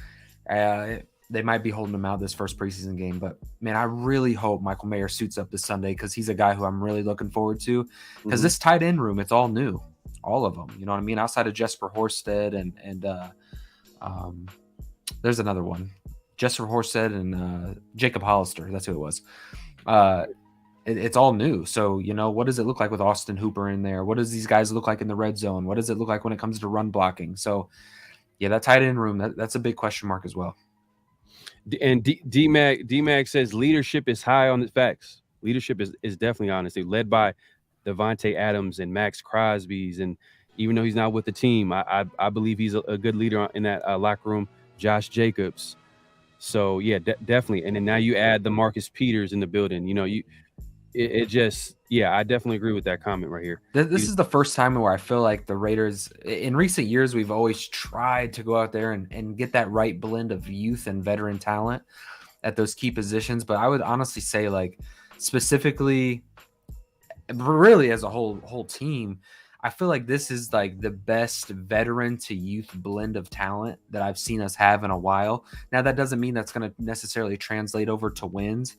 they might be holding him out this first preseason game. But man, I really hope Michael Mayer suits up this Sunday because he's a guy who I'm really looking forward to. Because this tight end room, it's all new, all of them. You know what I mean? Outside of Jesper Horsted and there's another one, Jesper Horsted and Jacob Hollister. That's who it was. It's all new. So, what does it look like with Austin Hooper in there? What does these guys look like in the red zone? What does it look like when it comes to run blocking? So, yeah, that tight end room, that's a big question mark as well. And D-Mag says leadership is high on the facts. Leadership is definitely honestly led by Devontae Adams and Max Crosby's. And even though he's not with the team, I believe he's a good leader in that locker room. Josh Jacobs. So, yeah, definitely. And then now you add the Marcus Peters in the building. I definitely agree with that comment right here. This is the first time where I feel like the Raiders, in recent years, we've always tried to go out there and get that right blend of youth and veteran talent at those key positions. But I would honestly say, like, specifically, really as a whole team, I feel like this is like the best veteran to youth blend of talent that I've seen us have in a while. Now, that doesn't mean that's going to necessarily translate over to wins.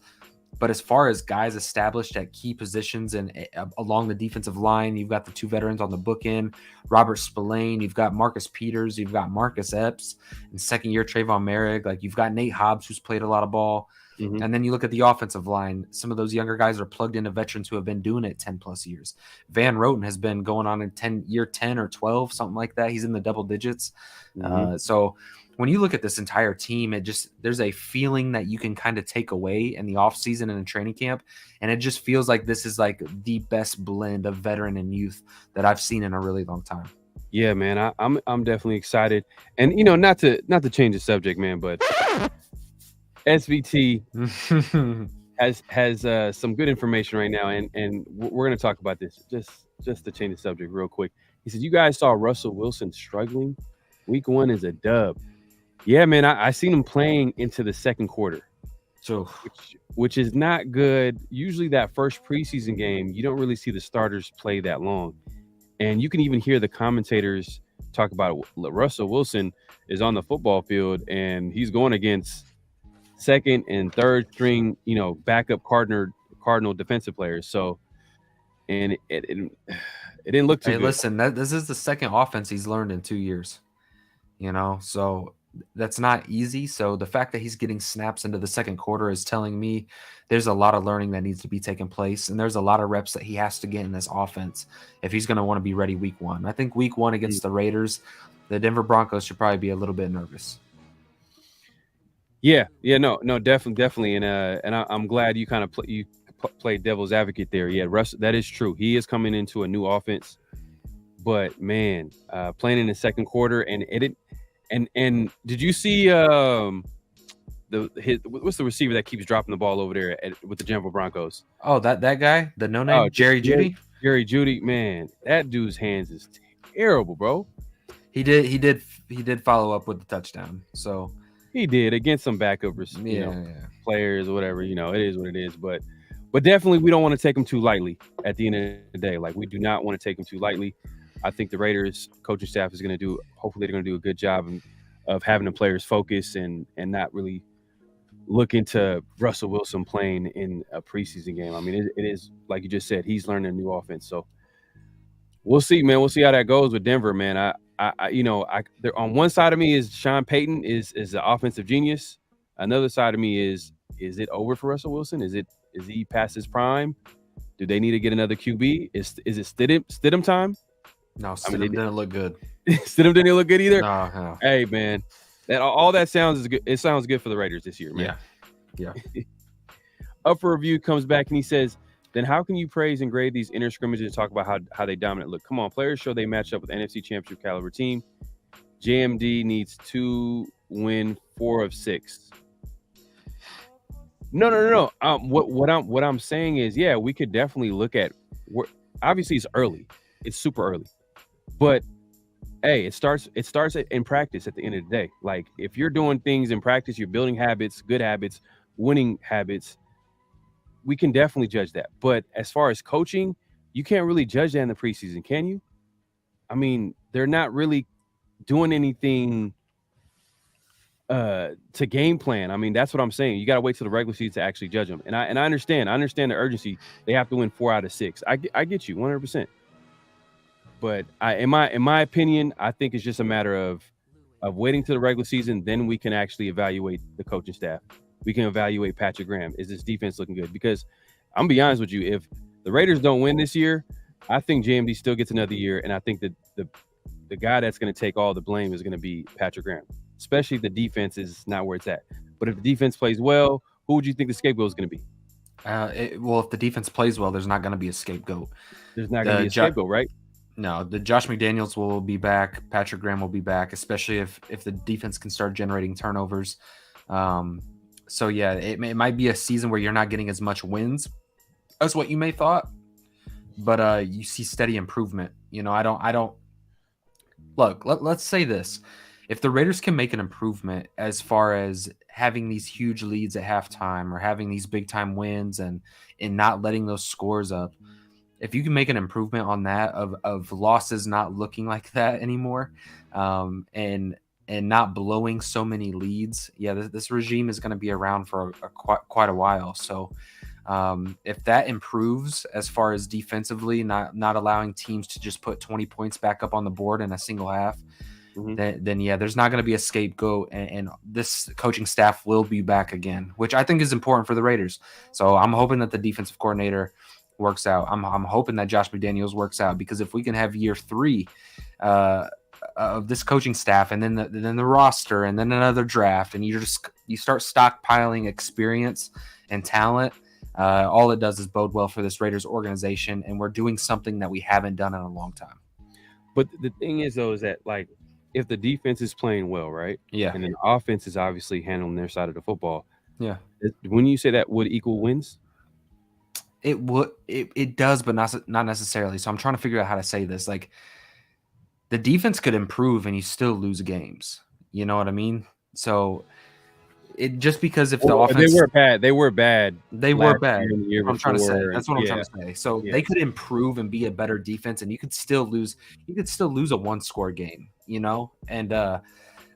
But as far as guys established at key positions and along the defensive line, you've got the 2 veterans on the bookend, Robert Spillane, you've got Marcus Peters, you've got Marcus Epps, and second-year Trayvon Merrick. Like, you've got Nate Hobbs, who's played a lot of ball. Mhm. And then you look at the offensive line. Some of those younger guys are plugged into veterans who have been doing it 10-plus years. Van Roten has been going on in year 10 or 12, something like that. He's in the double digits. So when you look at this entire team, there's a feeling that you can kind of take away in the offseason and in training camp. And it just feels like this is like the best blend of veteran and youth that I've seen in a really long time. Yeah, man, I'm definitely excited. And, not to change the subject, man, but SVT has some good information right now. And we're going to talk about this just to change the subject real quick. He said, you guys saw Russell Wilson struggling. Week 1 is a dub. Yeah, man, I seen him playing into the second quarter, so which is not good. Usually that first preseason game, you don't really see the starters play that long. And you can even hear the commentators talk about it. Russell Wilson is on the football field, and he's going against second and third string, backup Cardinal defensive players. So, and it didn't look too good. Hey, listen, this is the second offense he's learned in 2 years, so that's not easy. So the fact that he's getting snaps into the second quarter is telling me there's a lot of learning that needs to be taking place, and there's a lot of reps that he has to get in this offense if he's going to want to be ready week 1. I think week 1 against the Raiders, the Denver Broncos should probably be a little bit nervous. Yeah, no, definitely, and I'm glad you kind of played devil's advocate there. Yeah, Russ, that is true. He is coming into a new offense, but man, playing in the second quarter, and did you see what's the receiver that keeps dropping the ball over there with the Denver Broncos? Oh, that guy, the no name, Jerry Jeudy. Jerry Jeudy, man, that dude's hands is terrible, bro. He did follow up with the touchdown, so. He did against some backup players or whatever. It is what it is. But definitely we don't want to take them too lightly at the end of the day. Like, we do not want to take them too lightly. I think the Raiders coaching staff is going to hopefully they're going to do a good job of having the players focus and not really look into Russell Wilson playing in a preseason game. I mean, it is, like you just said, he's learning a new offense. So we'll see, man. We'll see how that goes with Denver, man. There on one side of me is Sean Payton is the offensive genius. Another side of me is it over for Russell Wilson? Is he past his prime? Do they need to get another QB? Is it Stidham time? No, Stidham didn't look good. Stidham didn't look good either. No. Hey, man, all that sounds is good. It sounds good for the Raiders this year, man. Yeah. Up for review comes back and he says, then how can you praise and grade these inner scrimmages and talk about how they dominant look? Come on, players show they match up with NFC Championship caliber team. JMD needs to win 4 of 6. No. What I'm saying is, yeah, we could definitely look at. Obviously, it's early. It's super early, but hey, it starts in practice. At the end of the day, like, if you're doing things in practice, you're building habits, good habits, winning habits. We can definitely judge that. But as far as coaching, you can't really judge that in the preseason, can you? I mean, they're not really doing anything to game plan. I mean, that's what I'm saying. You got to wait till the regular season to actually judge them. And I understand. I understand the urgency. They have to win 4 out of 6. I get you 100%. But in my opinion, I think it's just a matter of waiting till the regular season. Then we can actually evaluate the coaching staff. We can evaluate Patrick Graham. Is this defense looking good? Because I'm gonna be honest with you, if the Raiders don't win this year, I think JMD still gets another year, and I think that the guy that's going to take all the blame is going to be Patrick Graham, especially if the defense is not where it's at. But if the defense plays well, who would you think the scapegoat is going to be? Well, if the defense plays well, there's not going to be a scapegoat. There's not going to be a scapegoat, right? No, the Josh McDaniels will be back. Patrick Graham will be back, especially if the defense can start generating turnovers. So yeah, it might be a season where you're not getting as much wins as what you may thought, but you see steady improvement. I don't look. Let's say this: if the Raiders can make an improvement as far as having these huge leads at halftime or having these big time wins and not letting those scores up, if you can make an improvement on that of losses not looking like that anymore, and not blowing so many leads, yeah, this regime is going to be around for quite a while. So If that improves as far as defensively, not allowing teams to just put 20 points back up on the board in a single half, then yeah, there's not going to be a scapegoat, and this coaching staff will be back again, which I think is important for the Raiders. So I'm hoping that the defensive coordinator works out. I'm hoping that Josh McDaniels works out, because if we can have year 3 of this coaching staff, and then the roster, and then another draft, and you start stockpiling experience and talent, all it does is bode well for this Raiders organization, and we're doing something that we haven't done in a long time. But the thing is, though, is that, like, if the defense is playing well, right? Yeah. And then the offense is obviously handling their side of the football. Yeah. When you say that would equal wins? It would. It does, but not necessarily. So I'm trying to figure out how to say this. Like, the defense could improve and you still lose games. You know what I mean? So it just because if the offense, they were bad. They were bad. I'm trying to say. That's what I'm trying to say. So they could improve and be a better defense, and you could still lose. You could still lose a 1-score game. You know, and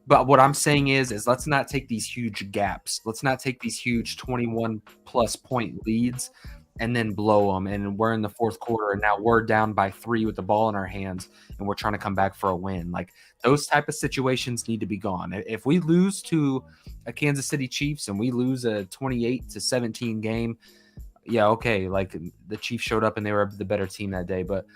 but what I'm saying is let's not take these huge gaps. Let's not take these huge 21+ point leads and then blow them. And we're in the fourth quarter, and now we're down by 3 with the ball in our hands, and we're trying to come back for a win. Like, those type of situations need to be gone. If we lose to a Kansas City Chiefs and we lose a 28-17 game, yeah, okay, like, the Chiefs showed up and they were the better team that day. But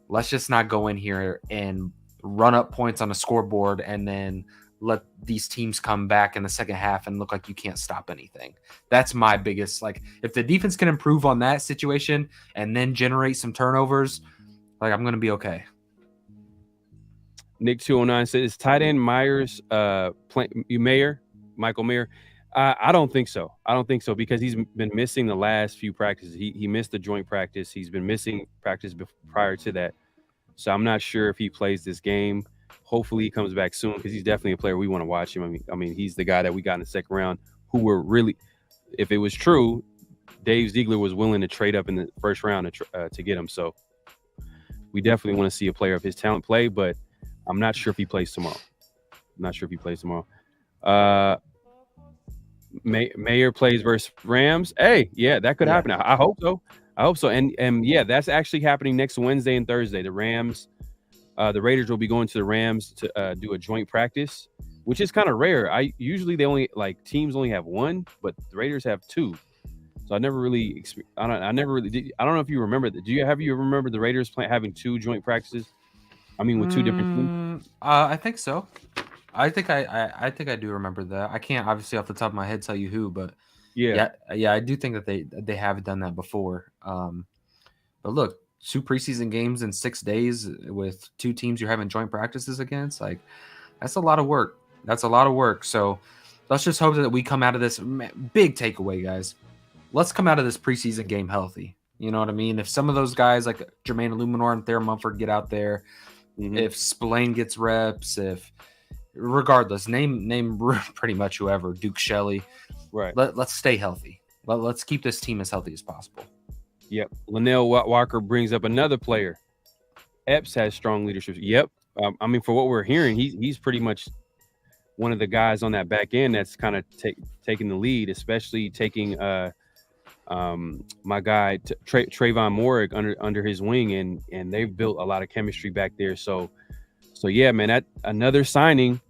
let's just not go in here and run up points on the scoreboard and then let these teams come back in the second half and look like you can't stop anything. That's my biggest, like, if the defense can improve on that situation and then generate some turnovers, like, I'm going to be okay. Nick 209 says, tight end Michael Mayer. I don't think so. Because he's been missing the last few practices. He missed the joint practice. He's been missing practice prior to that. So I'm not sure if he plays this game. Hopefully he comes back soon, because he's definitely a player we want to watch him. I mean, he's the guy that we got in the second round who were really, if it was true, Dave Ziegler was willing to trade up in the first round to get him. So we definitely want to see a player of his talent play, but I'm not sure if he plays tomorrow. Mayer plays versus Rams. Hey, yeah, that could happen. I hope so. And yeah, that's actually happening next Wednesday and Thursday. The Raiders will be going to the Rams to do a joint practice, which is kind of rare. Usually teams only have 1, but the Raiders have 2. So I never really I don't know if you remember that. Have you remembered the Raiders having 2 joint practices? I mean, with 2 different teams. I think so. I think I do remember that. I can't obviously off the top of my head tell you who, but yeah, I do think that they have done that before. But look, 2 preseason games in 6 days with 2 teams you're having joint practices against, like, that's a lot of work. So let's just hope that we come out of this. Big takeaway, guys. Let's come out of this preseason game healthy. You know what I mean? If some of those guys like Jermaine Illuminor and Thayer Mumford get out there, if Spillane gets reps, regardless, name pretty much whoever, Duke Shelley, right? Let's stay healthy. Let's keep this team as healthy as possible. Yep. Linnell Walker brings up another player. Epps has strong leadership. Yep. I mean, for what we're hearing, he's pretty much one of the guys on that back end that's kind of taking the lead, especially taking my guy Trayvon Moore under his wing, and they've built a lot of chemistry back there. So yeah, man, that another signing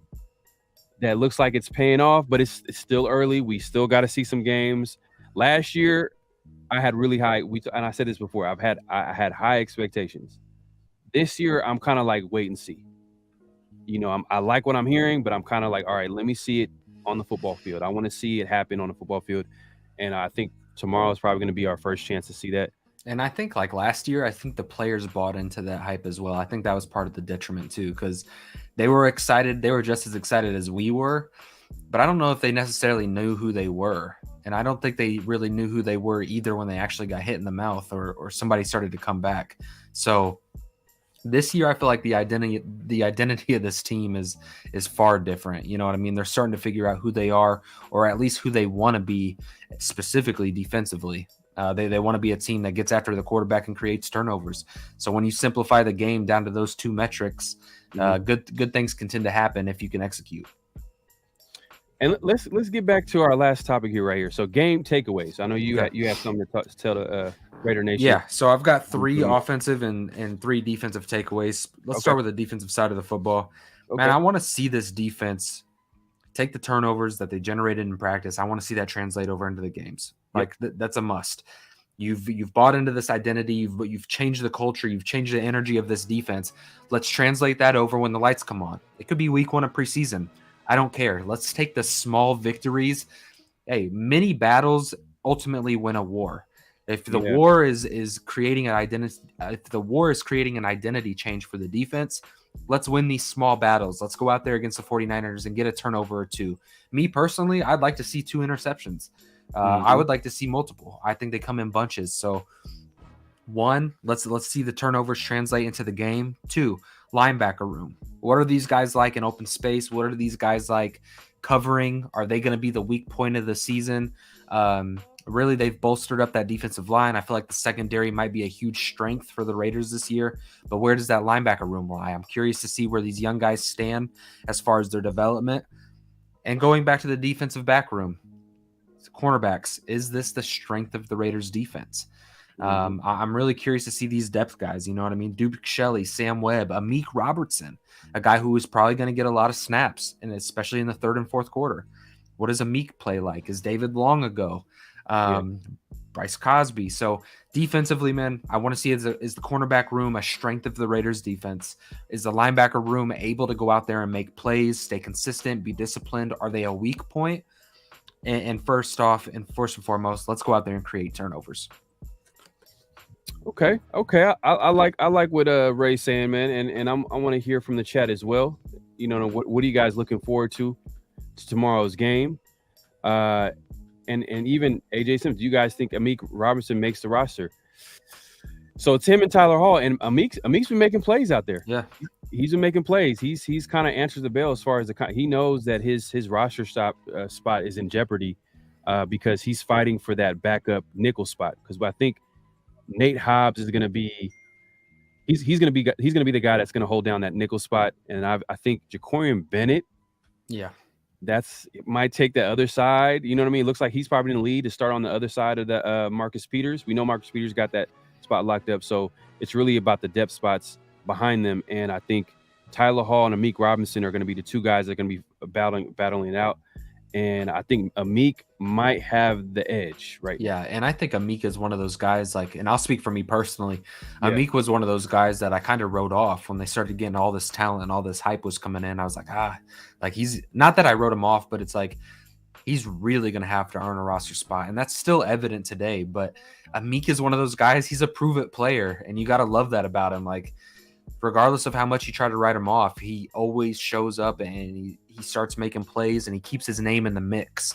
that looks like it's paying off, but it's still early. We still got to see some games. Last year, I had really high. And I said this before. I had high expectations. This year, I'm kind of like wait and see. You know, I like what I'm hearing, but I'm kind of like, all right, let me see it on the football field. I want to see it happen on the football field, and I think tomorrow is probably going to be our first chance to see that. And I think like last year, I think the players bought into that hype as well. I think that was part of the detriment too, because they were excited. They were just as excited as we were, but I don't know if they necessarily knew who they were. And I don't think they really knew who they were either when they actually got hit in the mouth or somebody started to come back. So this year, I feel like the identity of this team is far different. You know what I mean? They're starting to figure out who they are, or at least who they want to be, specifically defensively. They want to be a team that gets after the quarterback and creates turnovers. So when you simplify the game down to those 2 metrics, good things can tend to happen if you can execute. And let's get back to our last topic here, right here. So game takeaways. I know you Okay. you have something to tell the Raider Nation. Yeah, so I've got 3 Mhm. offensive and 3 defensive takeaways. Let's Okay. start with the defensive side of the football. Man, Okay. I want to see this defense take the turnovers that they generated in practice. I want to see that translate over into the games. Yep. Like that's a must. You've bought into this identity. You've changed the culture. You've changed the energy of this defense. Let's translate that over when the lights come on. It could be week 1 of preseason. I don't care. Let's take the small victories. Hey, many battles ultimately win a war. If the war is creating an identity, if the war is creating an identity change for the defense, let's win these small battles. Let's go out there against the 49ers and get a turnover or 2. Me personally, I'd like to see 2 interceptions. I would like to see multiple. I think they come in bunches. So 1, let's see the turnovers translate into the game. 2, linebacker room. What are these guys like in open space? What are these guys like covering? Are they going to be the weak point of the season? Really, they've bolstered up that defensive line. I feel like the secondary might be a huge strength for the Raiders this year. But where does that linebacker room lie? I'm curious to see where these young guys stand as far as their development. And going back to the defensive back room, cornerbacks, is this the strength of the Raiders defense? I'm really curious to see these depth guys. You know what I mean? Duke Shelley, Sam Webb, Amik Robertson, a guy who is probably going to get a lot of snaps, and especially in the 3rd and 4th quarter. What does Amik play like? Is David Long a go? Bryce Cosby. So defensively, man, I want to see is the cornerback room a strength of the Raiders defense? Is the linebacker room able to go out there and make plays, stay consistent, be disciplined? Are they a weak point? And first and foremost, let's go out there and create turnovers. Okay. I like what Ray's saying, man, and I want to hear from the chat as well. You know, what are you guys looking forward to tomorrow's game? And even AJ Sims, do you guys think Amik Robertson makes the roster? So it's him and Tyler Hall, and Amik's been making plays out there. Yeah, he's been making plays. He's kind of answers the bell as far as he knows that his roster spot is in jeopardy because he's fighting for that backup nickel spot. Because I think Nate Hobbs is going to be he's going to be the guy that's going to hold down that nickel spot, and I think Jacorian Bennett. Yeah. It might take the other side. You know what I mean? It looks like he's probably in the lead to start on the other side of the Marcus Peters. We know Marcus Peters got that spot locked up. So it's really about the depth spots behind them. And I think Tyler Hall and Amik Robinson are going to be the 2 guys that are going to be battling it out. And I think Amik might have the edge, right? Yeah, and I think Amik is one of those guys, and I'll speak for me personally. Yeah. Amik was one of those guys that I kind of wrote off when they started getting all this talent and all this hype was coming in. I was like, he's not that I wrote him off, but it's like he's really going to have to earn a roster spot. And that's still evident today. But Amik is one of those guys, he's a prove-it player, and you got to love that about him. Like, regardless of how much you try to write him off, he always shows up and he starts making plays and he keeps his name in the mix.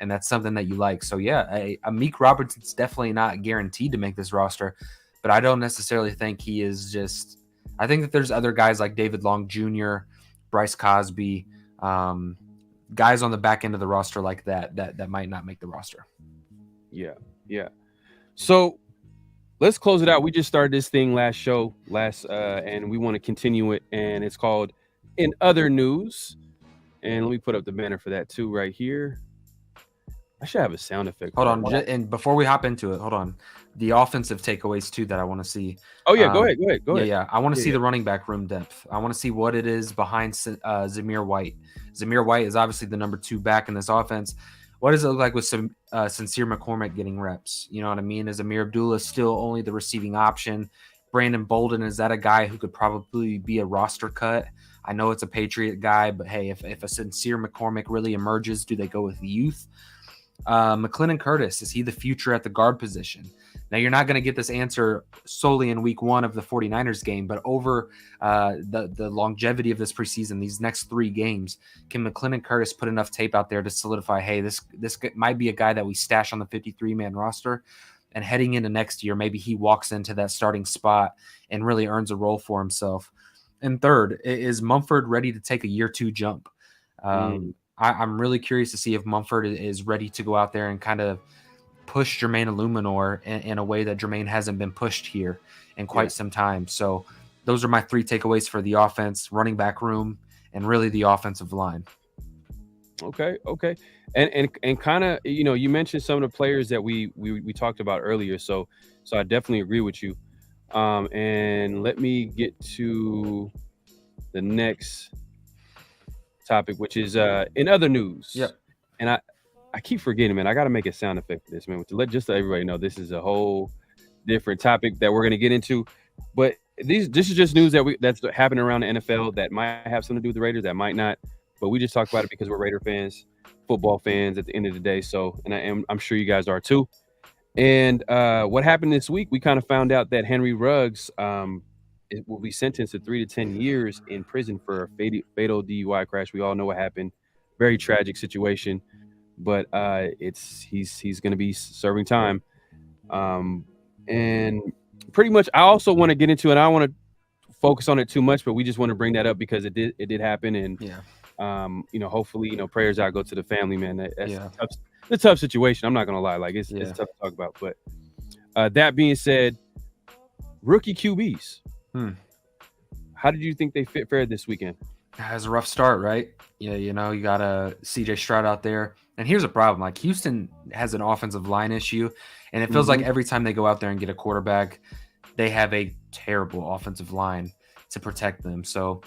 And that's something that you like. So, yeah, Amik Robertson's definitely not guaranteed to make this roster, but I don't necessarily think he is just – I think that there's other guys like David Long Jr., Bryce Cosby, guys on the back end of the roster like that might not make the roster. Yeah. So let's close it out. We just started this thing and we want to continue it, and it's called In Other News. And let me put up the banner for that too right here. I should have a sound effect. Hold on. And before we hop into it, hold on. The offensive takeaways too that I want to see. Oh, yeah. Go ahead. Yeah. I want to see the running back room depth. I want to see what it is behind Zamir White. Zamir White is obviously the number 2 back in this offense. What does it look like with some Sincere McCormick getting reps? You know what I mean? Is Amir Abdullah still only the receiving option? Brandon Bolden, is that a guy who could probably be a roster cut? I know it's a Patriot guy, but hey, if a Sincere McCormick really emerges, do they go with youth? McClendon Curtis, is he the future at the guard position? Now, you're not going to get this answer solely in week 1 of the 49ers game, but over the longevity of this preseason, these next 3 games, can McClendon Curtis put enough tape out there to solidify, hey, this might be a guy that we stash on the 53-man roster, and heading into next year, maybe he walks into that starting spot and really earns a role for himself. And third, is Mumford ready to take a year 2 jump? I'm really curious to see if Mumford is ready to go out there and kind of push Jermaine Illuminor in a way that Jermaine hasn't been pushed here in quite some time. So those are my 3 takeaways for the offense, running back room, and really the offensive line. Okay. And kind of, you mentioned some of the players that we talked about earlier. So I definitely agree with you. And let me get to the next topic, which is in other news. Yep. And I keep forgetting, man. I got to make a sound effect for this, man. To let everybody know, this is a whole different topic that we're going to get into. But this is just news that's happening around the NFL that might have something to do with the Raiders, that might not. But we just talked about it because we're Raider fans, football fans at the end of the day. So, and I'm sure you guys are too. And what happened this week, we kind of found out that Henry Ruggs will be sentenced to 3 to 10 years in prison for a fatal DUI crash. We all know what happened. Very tragic situation, but he's going to be serving time. And pretty much, I also want to get into it. I don't want to focus on it too much, but we just want to bring that up because it did happen. And hopefully, prayers out go to the family, man. That's a tough situation. I'm not gonna lie, like it's tough to talk about. But that being said, rookie QBs. How did you think they fared this weekend? It was a rough start, right? Yeah, you got a CJ Stroud out there. And here's a problem. Like, Houston has an offensive line issue, and it feels like every time they go out there and get a quarterback, they have a terrible offensive line to protect them. So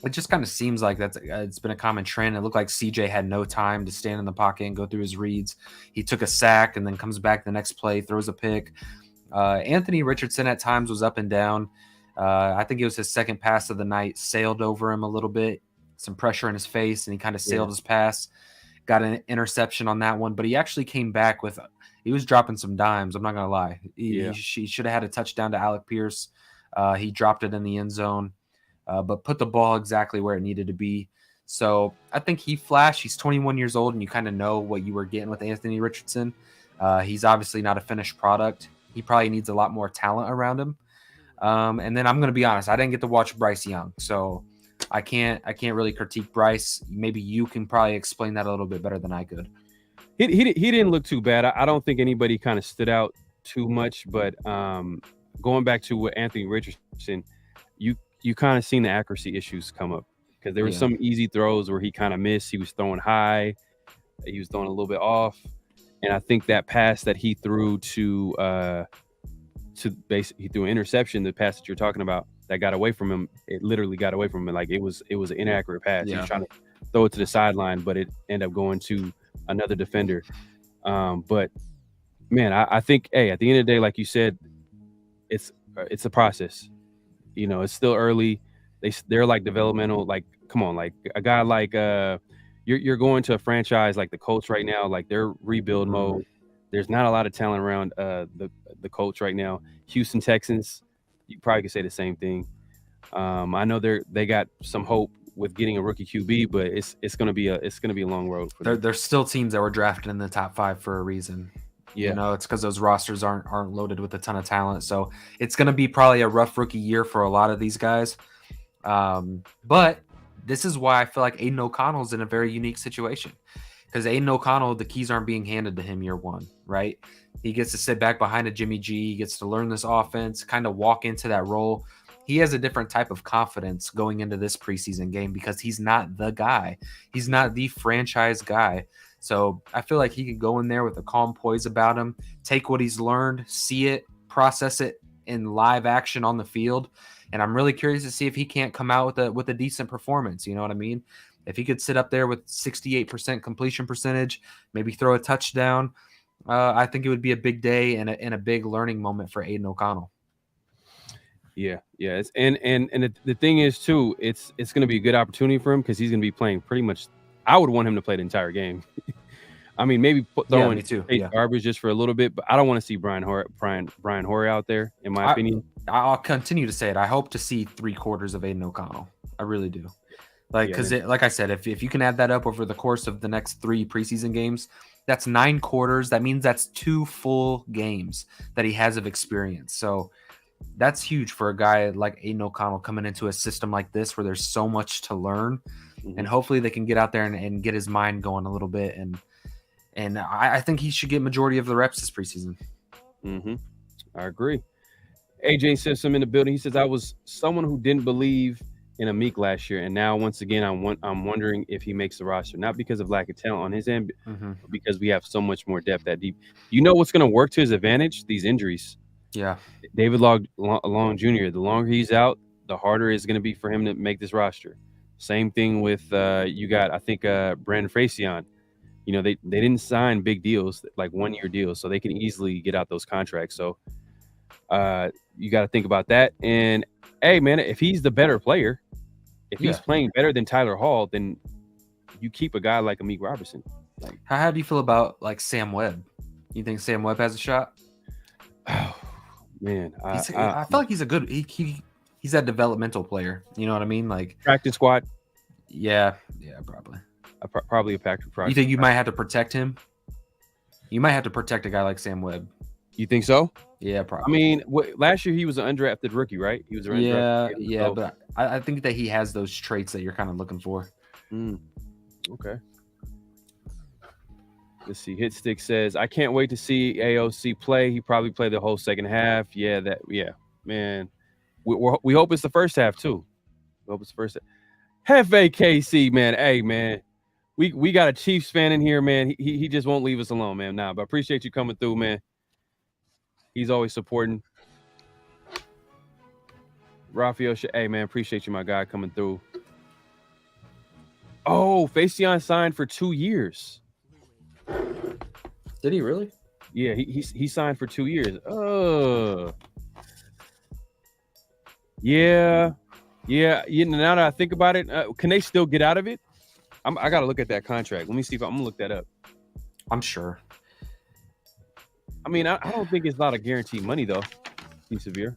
it just kind of seems like it's been a common trend. It looked like CJ had no time to stand in the pocket and go through his reads. He took a sack and then comes back the next play, throws a pick. Anthony Richardson at times was up and down. I think it was his second pass of the night, sailed over him a little bit, some pressure in his face, and he kind of sailed his pass. Got an interception on that one, but he actually came back he was dropping some dimes. I'm not going to lie. He should have had a touchdown to Alec Pierce. He dropped it in the end zone, but put the ball exactly where it needed to be. So I think he flashed. He's 21 years old, and you kind of know what you were getting with Anthony Richardson. He's obviously not a finished product. He probably needs a lot more talent around him. And then I'm going to be honest, I didn't get to watch Bryce Young, so I can't really critique Bryce. Maybe you can probably explain that a little bit better than I could. He didn't look too bad. I don't think anybody kind of stood out too much, but going back to what Anthony Richardson, you kind of seen the accuracy issues come up because there were some easy throws where he kind of missed. He was throwing high, he was throwing a little bit off, and I think that pass that he threw to basically, he threw an interception. The pass that you're talking about that got away from him, it literally got away from him. Like it was an inaccurate pass. He was trying to throw it to the sideline, but it ended up going to another defender. But man, I think, at the end of the day, like you said, it's a process. It's still early. They're like developmental. Like, come on, like a guy like you're going to a franchise like the Colts right now. Like they're rebuild mode. There's not a lot of talent around the Colts right now. Houston Texans, you probably could say the same thing. I know they got some hope with getting a rookie QB, but it's gonna be a long road for them. There's still teams that were drafted in the top 5 for a reason. Yeah, it's because those rosters aren't loaded with a ton of talent. So it's gonna be probably a rough rookie year for a lot of these guys. But this is why I feel like Aiden O'Connell's in a very unique situation. Because Aiden O'Connell, the keys aren't being handed to him year one, right? He gets to sit back behind a Jimmy G. He gets to learn this offense, kind of walk into that role. He has a different type of confidence going into this preseason game because he's not the guy. He's not the franchise guy. So I feel like he could go in there with a calm poise about him, take what he's learned, see it, process it in live action on the field. And I'm really curious to see if he can't come out with a decent performance. You know what I mean? If he could sit up there with 68% completion percentage, maybe throw a touchdown, I think it would be a big day and a big learning moment for Aiden O'Connell. Yeah. And the thing is too, it's going to be a good opportunity for him because he's going to be playing pretty much. I would want him to play the entire game. I mean, maybe throwing garbage just for a little bit, but I don't want to see Brian Hoyer out there. In my opinion, I'll continue to say it. I hope to see 3/4 of Aiden O'Connell. I really do. Because like I said, if you can add that up over the course of the next 3 preseason games, that's 9 quarters. That means that's 2 full games that he has of experience. So that's huge for a guy like Aiden O'Connell coming into a system like this where there's so much to learn. Mm-hmm. And hopefully they can get out there and get his mind going a little bit. And I think he should get majority of the reps this preseason. Mm-hmm. I agree. AJ Simpson in the building. He says, I was someone who didn't believe in Amik last year, and now once again I'm wondering if he makes the roster, not because of lack of talent on his end, but because we have so much more depth that deep. You know what's going to work to his advantage? These injuries. Yeah. David Long Jr. The longer he's out, the harder it's going to be for him to make this roster. Same thing with you got, I think, Brandon Facyson. You know, they didn't sign big deals, like 1-year deals, so they can easily get out those contracts. So you got to think about that. And hey, man, if he's the better player, if he's playing better than Tyler Hall, then you keep a guy like Amik Robertson. Like, how do you feel about like Sam Webb? You think Sam Webb has a shot? Oh man, I feel like he's a good he's that developmental player. You know what I mean? Like practice squad. Yeah, probably. Probably a practice. You think you might have to protect him? You might have to protect a guy like Sam Webb. You think so? Yeah, probably. I mean, last year he was an undrafted rookie, right? He was an undrafted rookie, so. But I think that he has those traits that you're kind of looking for. Okay. Let's see. Hitstick says, I can't wait to see AOC play. He probably played the whole second half. Yeah, man. We hope it's the first half too. We hope it's the first half. Hefe KC, man. Hey, man. We got a Chiefs fan in here, man. He just won't leave us alone, man. Nah, but appreciate you coming through, man. He's always supporting. Rafael, hey, man, appreciate you, my guy, coming through. Oh, Facyson signed for 2 years. Did he really? Yeah, he signed for 2 years. Yeah. Now that I think about it, can they still get out of it? I got to look at that contract. Let me see if I'm going to look that up. I'm sure. I mean, I don't think it's a lot of guaranteed money, though. Be severe.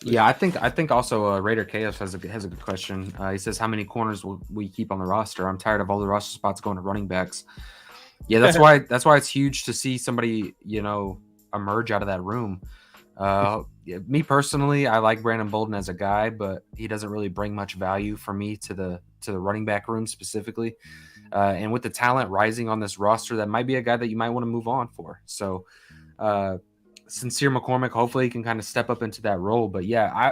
Yeah, I think also Raider Chaos has a good question. He says, how many corners will we keep on the roster? I'm tired of all the roster spots going to running backs. Yeah, that's why it's huge to see somebody, emerge out of that room. Me personally, I like Brandon Bolden as a guy, but he doesn't really bring much value for me to the running back room specifically. And with the talent rising on this roster, that might be a guy that you might want to move on for. So, Sincere McCormick, hopefully he can kind of step up into that role. But yeah,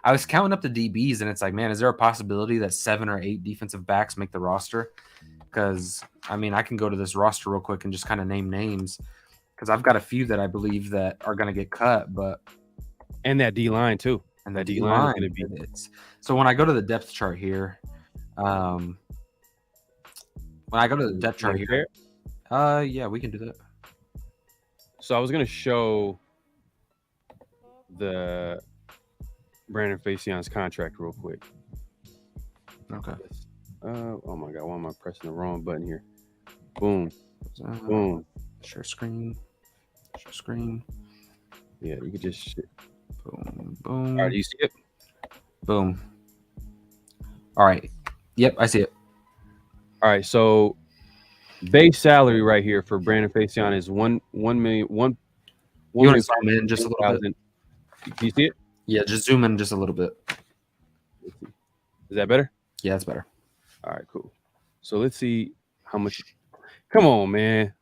I was counting up the DBs, and it's like, man, is there a possibility that 7 or 8 defensive backs make the roster? Because, I mean, I can go to this roster real quick and just kind of name names, because I've got a few that I believe that are going to get cut. And that D-line, too. And that D-line is going to be. So when I go to the depth chart here, yeah, we can do that. So I was going to show the Brandon Facyon's contract real quick. Okay. Oh my God, why am I pressing the wrong button here? Boom. Boom. Share screen. Yeah, you could just boom. All right, do you see it? Boom. All right. Yep, I see it. All right, so base salary right here for Brandon Facyson is $1 million. You want to zoom in just a little bit? Do you see it? Yeah, just zoom in just a little bit. Is that better? Yeah, that's better. All right, cool. So let's see how much. Come on, man.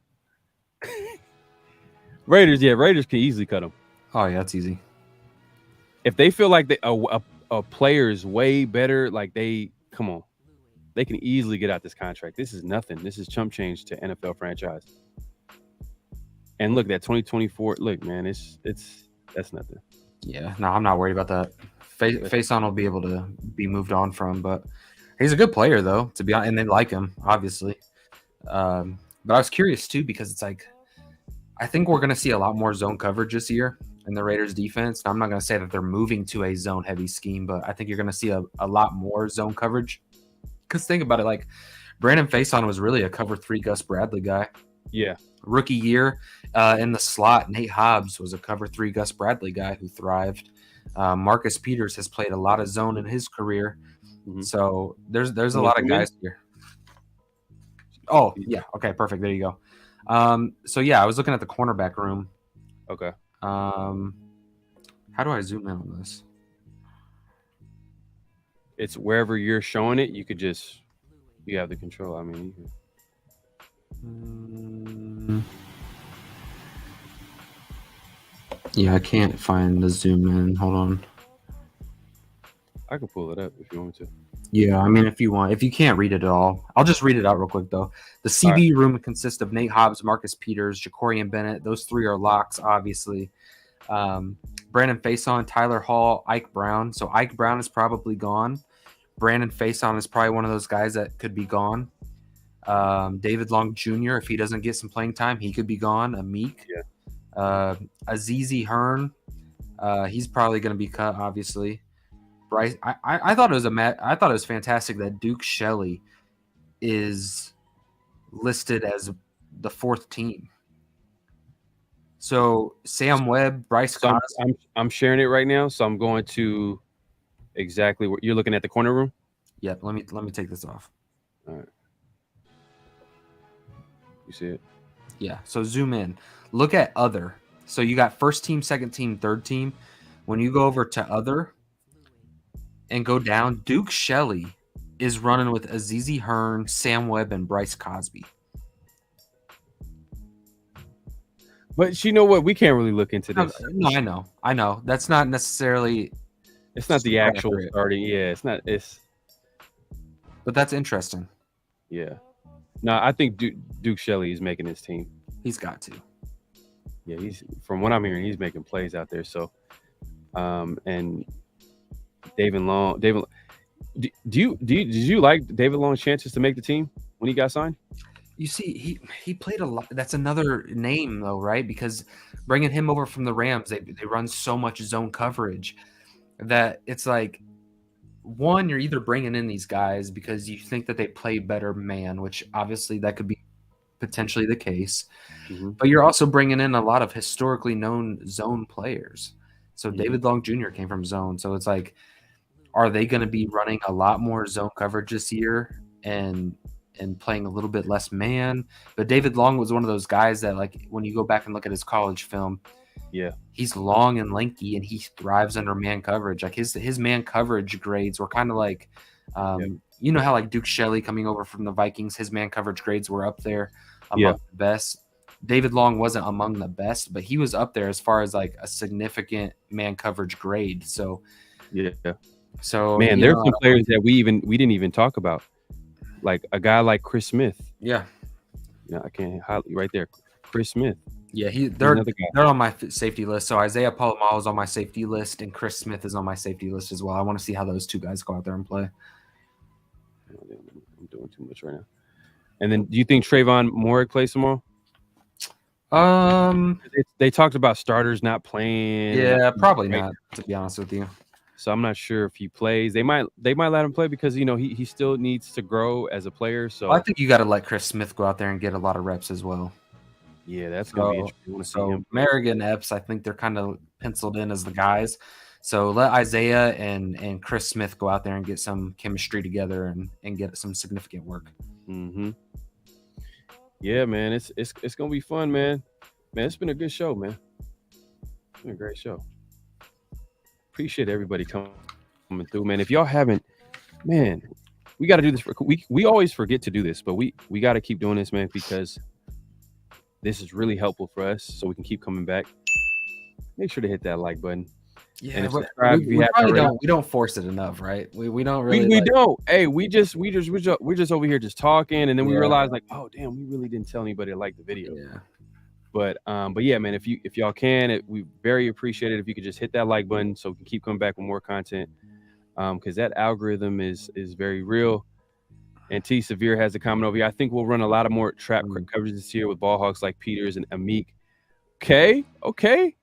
Raiders can easily cut him. Oh yeah, that's easy. If they feel like a player is way better, like come on, they can easily get out this contract. This is nothing. This is chump change to NFL franchise. And look, that 2024. Look, man, that's nothing. Yeah, no, I'm not worried about that. Facyson will be able to be moved on from, but he's a good player though, to be honest, and they like him, obviously. But I was curious too, because it's like, I think we're going to see a lot more zone coverage this year in the Raiders defense. Now, I'm not going to say that they're moving to a zone heavy scheme, but I think you're going to see a lot more zone coverage. Because think about it, like Brandon Facyson was really a cover 3 Gus Bradley guy. Yeah. Rookie year in the slot, Nate Hobbs was a cover 3 Gus Bradley guy who thrived. Marcus Peters has played a lot of zone in his career. Mm-hmm. So there's a lot of guys here. Oh, yeah. Okay, perfect. There you go. So, yeah, I was looking at the cornerback room. Okay. How do I zoom in on this? It's wherever you're showing it, you have the control. I mean, yeah, I can't find the zoom in. Hold on. I can pull it up if you want me to. Yeah, I mean, if you want, if you can't read it at all, I'll just read it out real quick though. The CB room consists of Nate Hobbs, Marcus Peters, Jacorian Bennett. Those three are locks, obviously. Brandon Faison, Tyler Hall, Ike Brown. So Ike Brown is probably gone. Brandon Faison is probably one of those guys that could be gone. David Long Jr., if he doesn't get some playing time, he could be gone. Amik. Yeah. Azizi Hearn. He's probably going to be cut, obviously. Bryce, I thought it was I thought it was fantastic that Duke Shelley is listed as the fourth team. So Sam Webb, Bryce So Cosby. I'm sharing it right now. So I'm going to exactly where you're looking at the corner room. Yep. Let me take this off. All right. You see it? Yeah. So zoom in. Look at other. So you got first team, second team, third team. When you go over to other and go down, Duke Shelley is running with Azizi Hearn, Sam Webb, and Bryce Cosby. But you know what? We can't really look into this. No, I know. That's not necessarily. It's not the actual starting. Yeah, it's not. It's. But that's interesting. Yeah. No, I think Duke Shelley is making his team. He's got to. Yeah, he's from what I'm hearing, he's making plays out there. So, and David Long. Did you like David Long's chances to make the team when he got signed? You see, he played a lot. That's another name though, right? Because bringing him over from the Rams, they run so much zone coverage that it's like, one, you're either bringing in these guys because you think that they play better man, which obviously that could be potentially the case, but you're also bringing in a lot of historically known zone players. So David Long Jr. came from zone. So it's like, are they going to be running a lot more zone coverage this year and playing a little bit less man? But David Long was one of those guys that, like, when you go back and look at his college film, yeah, he's long and lanky and he thrives under man coverage. Like his man coverage grades were kind of like, you know how like Duke Shelley coming over from the Vikings, his man coverage grades were up there among the best. David Long wasn't among the best, but he was up there as far as like a significant man coverage grade. So yeah. So man, there's some players that we didn't even talk about, like a guy like Chris Smith. Yeah, I can't highlight right there, Chris Smith. Yeah, they're on my safety list. So Isaiah Palomalo is on my safety list, and Chris Smith is on my safety list as well. I want to see how those two guys go out there and play. I'm doing too much right now. And then, do you think Trayvon Moorick plays tomorrow? They talked about starters not playing. Yeah, probably not, to be honest with you. So I'm not sure if he plays. They might let him play because he still needs to grow as a player. So well, I think you got to let Chris Smith go out there and get a lot of reps as well. Yeah, that's gonna be interesting. I want to see him. Merrigan, Epps, I think they're kind of penciled in as the guys. So let Isaiah and Chris Smith go out there and get some chemistry together and get some significant work. Yeah, man, it's gonna be fun, man. Man, it's been a good show, man. It's been a great show. Appreciate everybody coming through, man. If y'all haven't, man, we got to do this. We always forget to do this, but we got to keep doing this, man, because this is really helpful for us, so we can keep coming back. Make sure to hit that like button. Yeah, and subscribe. We don't force it enough, right? We don't really. We don't. Hey, we're just over here just talking, and then we realize like, oh damn, we really didn't tell anybody to like the video. Yeah. But yeah, man, if y'all can, we very appreciate it if you could just hit that like button so we can keep coming back with more content. Because that algorithm is very real. And T Severe has a comment over here. I think we'll run a lot of more trap coverage this year with ball hawks like Peters and Amik. Okay.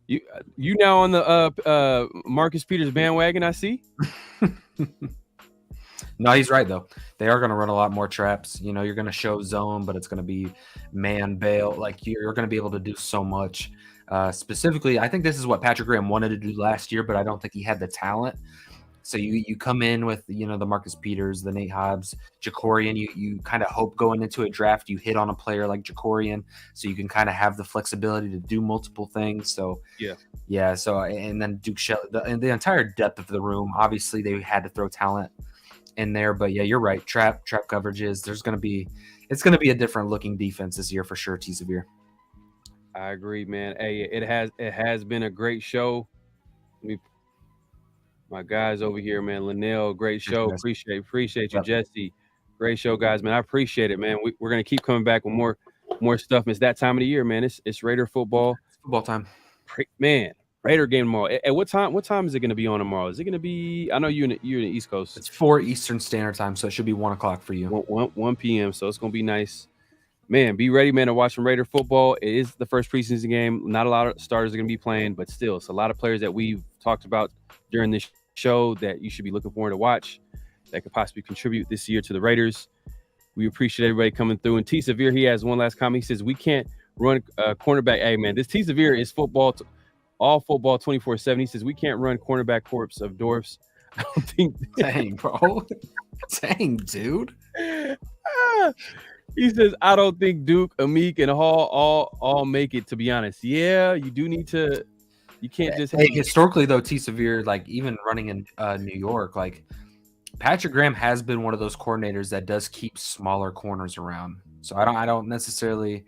You now on the Marcus Peters bandwagon, I see. No, he's right though. They are going to run a lot more traps. You know, you're going to show zone, but it's going to be man bail. Like you're going to be able to do so much. Specifically, I think this is what Patrick Graham wanted to do last year, but I don't think he had the talent. So you come in with, you know, the Marcus Peters, the Nate Hobbs, Jacorian. You kind of hope going into a draft you hit on a player like Jacorian, so you can kind of have the flexibility to do multiple things. So yeah. So and then Duke Shelley, the entire depth of the room. Obviously, they had to throw talent in there, but yeah, you're right. Trap coverages. It's going to be a different looking defense this year for sure. T Severe. I agree, man. Hey, it has been a great show. My guys over here, man. Linnell, great show. Appreciate Appreciate you, Yep. Jesse. Great show, guys, man. I appreciate it, man. We're gonna keep coming back with more stuff. It's that time of the year, man. It's Raider football. It's football time. Man, Raider game tomorrow. At what time? What time is it gonna be on tomorrow? Is it gonna be? I know you're in the East Coast. It's 4 Eastern Standard Time, so it should be 1 o'clock for you. 1 p.m. So it's gonna be nice. Man, be ready, man, to watch some Raider football. It is the first preseason game. Not a lot of starters are gonna be playing, but still, it's a lot of players that we've talked about during this show that you should be looking forward to watch that could possibly contribute this year to the Raiders. We appreciate everybody coming through. And T. Severe, he has one last comment. He says, we can't run cornerback. Hey, man, this T. Severe is football, all football 24/7. He says, we can't run cornerback corpse of Dorfs. I don't think. Dang, bro. Dang, dude. He says, I don't think Duke, Amik, and Hall all make it, to be honest. Yeah, you do need to. You can't just. Hey, historically, though, T. Severe, like even running in New York, like Patrick Graham has been one of those coordinators that does keep smaller corners around. So I don't necessarily.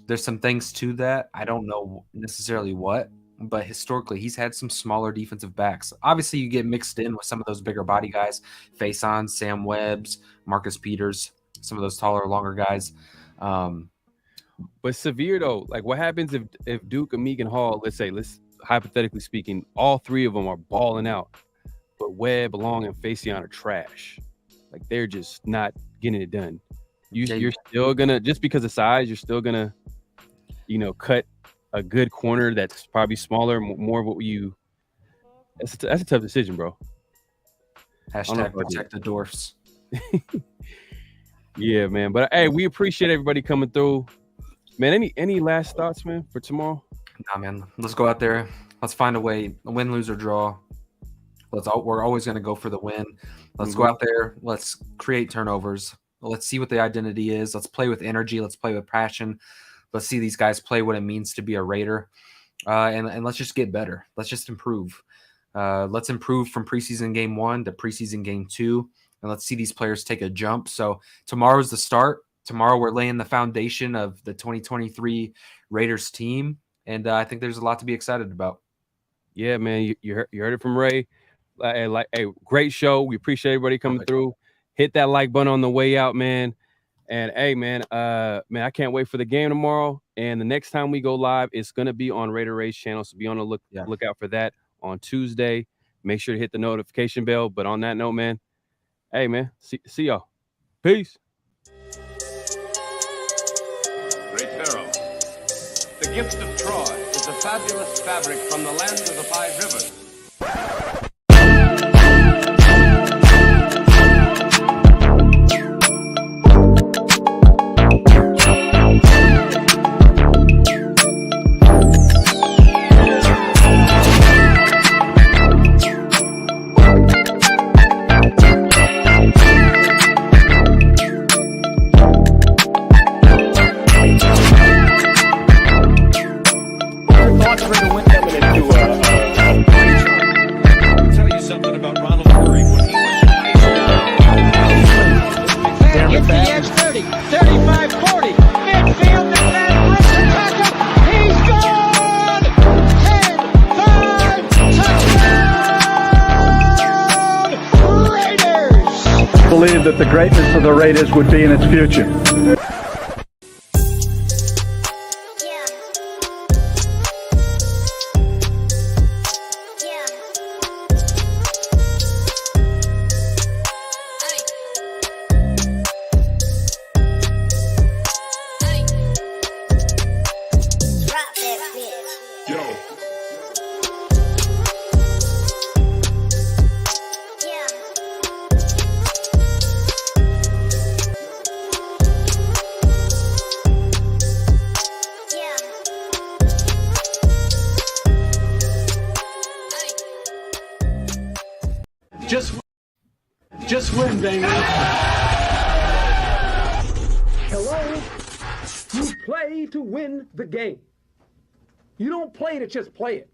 There's some things to that. I don't know necessarily what, but historically, he's had some smaller defensive backs. Obviously, you get mixed in with some of those bigger body guys, Faison, Sam Webbs, Marcus Peters, some of those taller, longer guys. But Severe though, like what happens if Duke, Amik, and Hall, let's hypothetically speaking, all three of them are balling out, but Webb, Long, and Faison are trash. Like they're just not getting it done. You're still gonna, just because of size, you're still gonna, cut a good corner that's probably smaller, more of what you. That's a tough decision, bro. Hashtag protect the Dwarfs. Yeah, man. But hey, we appreciate everybody coming through. Man, any last thoughts, man, for tomorrow? Nah, man. Let's go out there. Let's find a way. Win, lose, or draw. We're always going to go for the win. Let's go out there. Let's create turnovers. Let's see what the identity is. Let's play with energy. Let's play with passion. Let's see these guys play what it means to be a Raider. And let's just get better. Let's just improve. Let's improve from preseason game 1 to preseason game 2. And let's see these players take a jump. So tomorrow's the start. Tomorrow we're laying the foundation of the 2023 Raiders team. And I think there's a lot to be excited about. Yeah, man. You heard it from Ray. Hey, great show. We appreciate everybody coming through. Hit that like button on the way out, man. And hey, man, I can't wait for the game tomorrow. And the next time we go live, it's gonna be on Raider Ray's channel. So be on the lookout for that on Tuesday. Make sure to hit the notification bell. But on that note, man, hey, man, see y'all. Peace. Great Pharaoh. The gift of Troy is a fabulous fabric from the land of the 5 rivers. Believe that the greatness of the Raiders would be in its future. Just win, baby. Hello? You play to win the game. You don't play to just play it.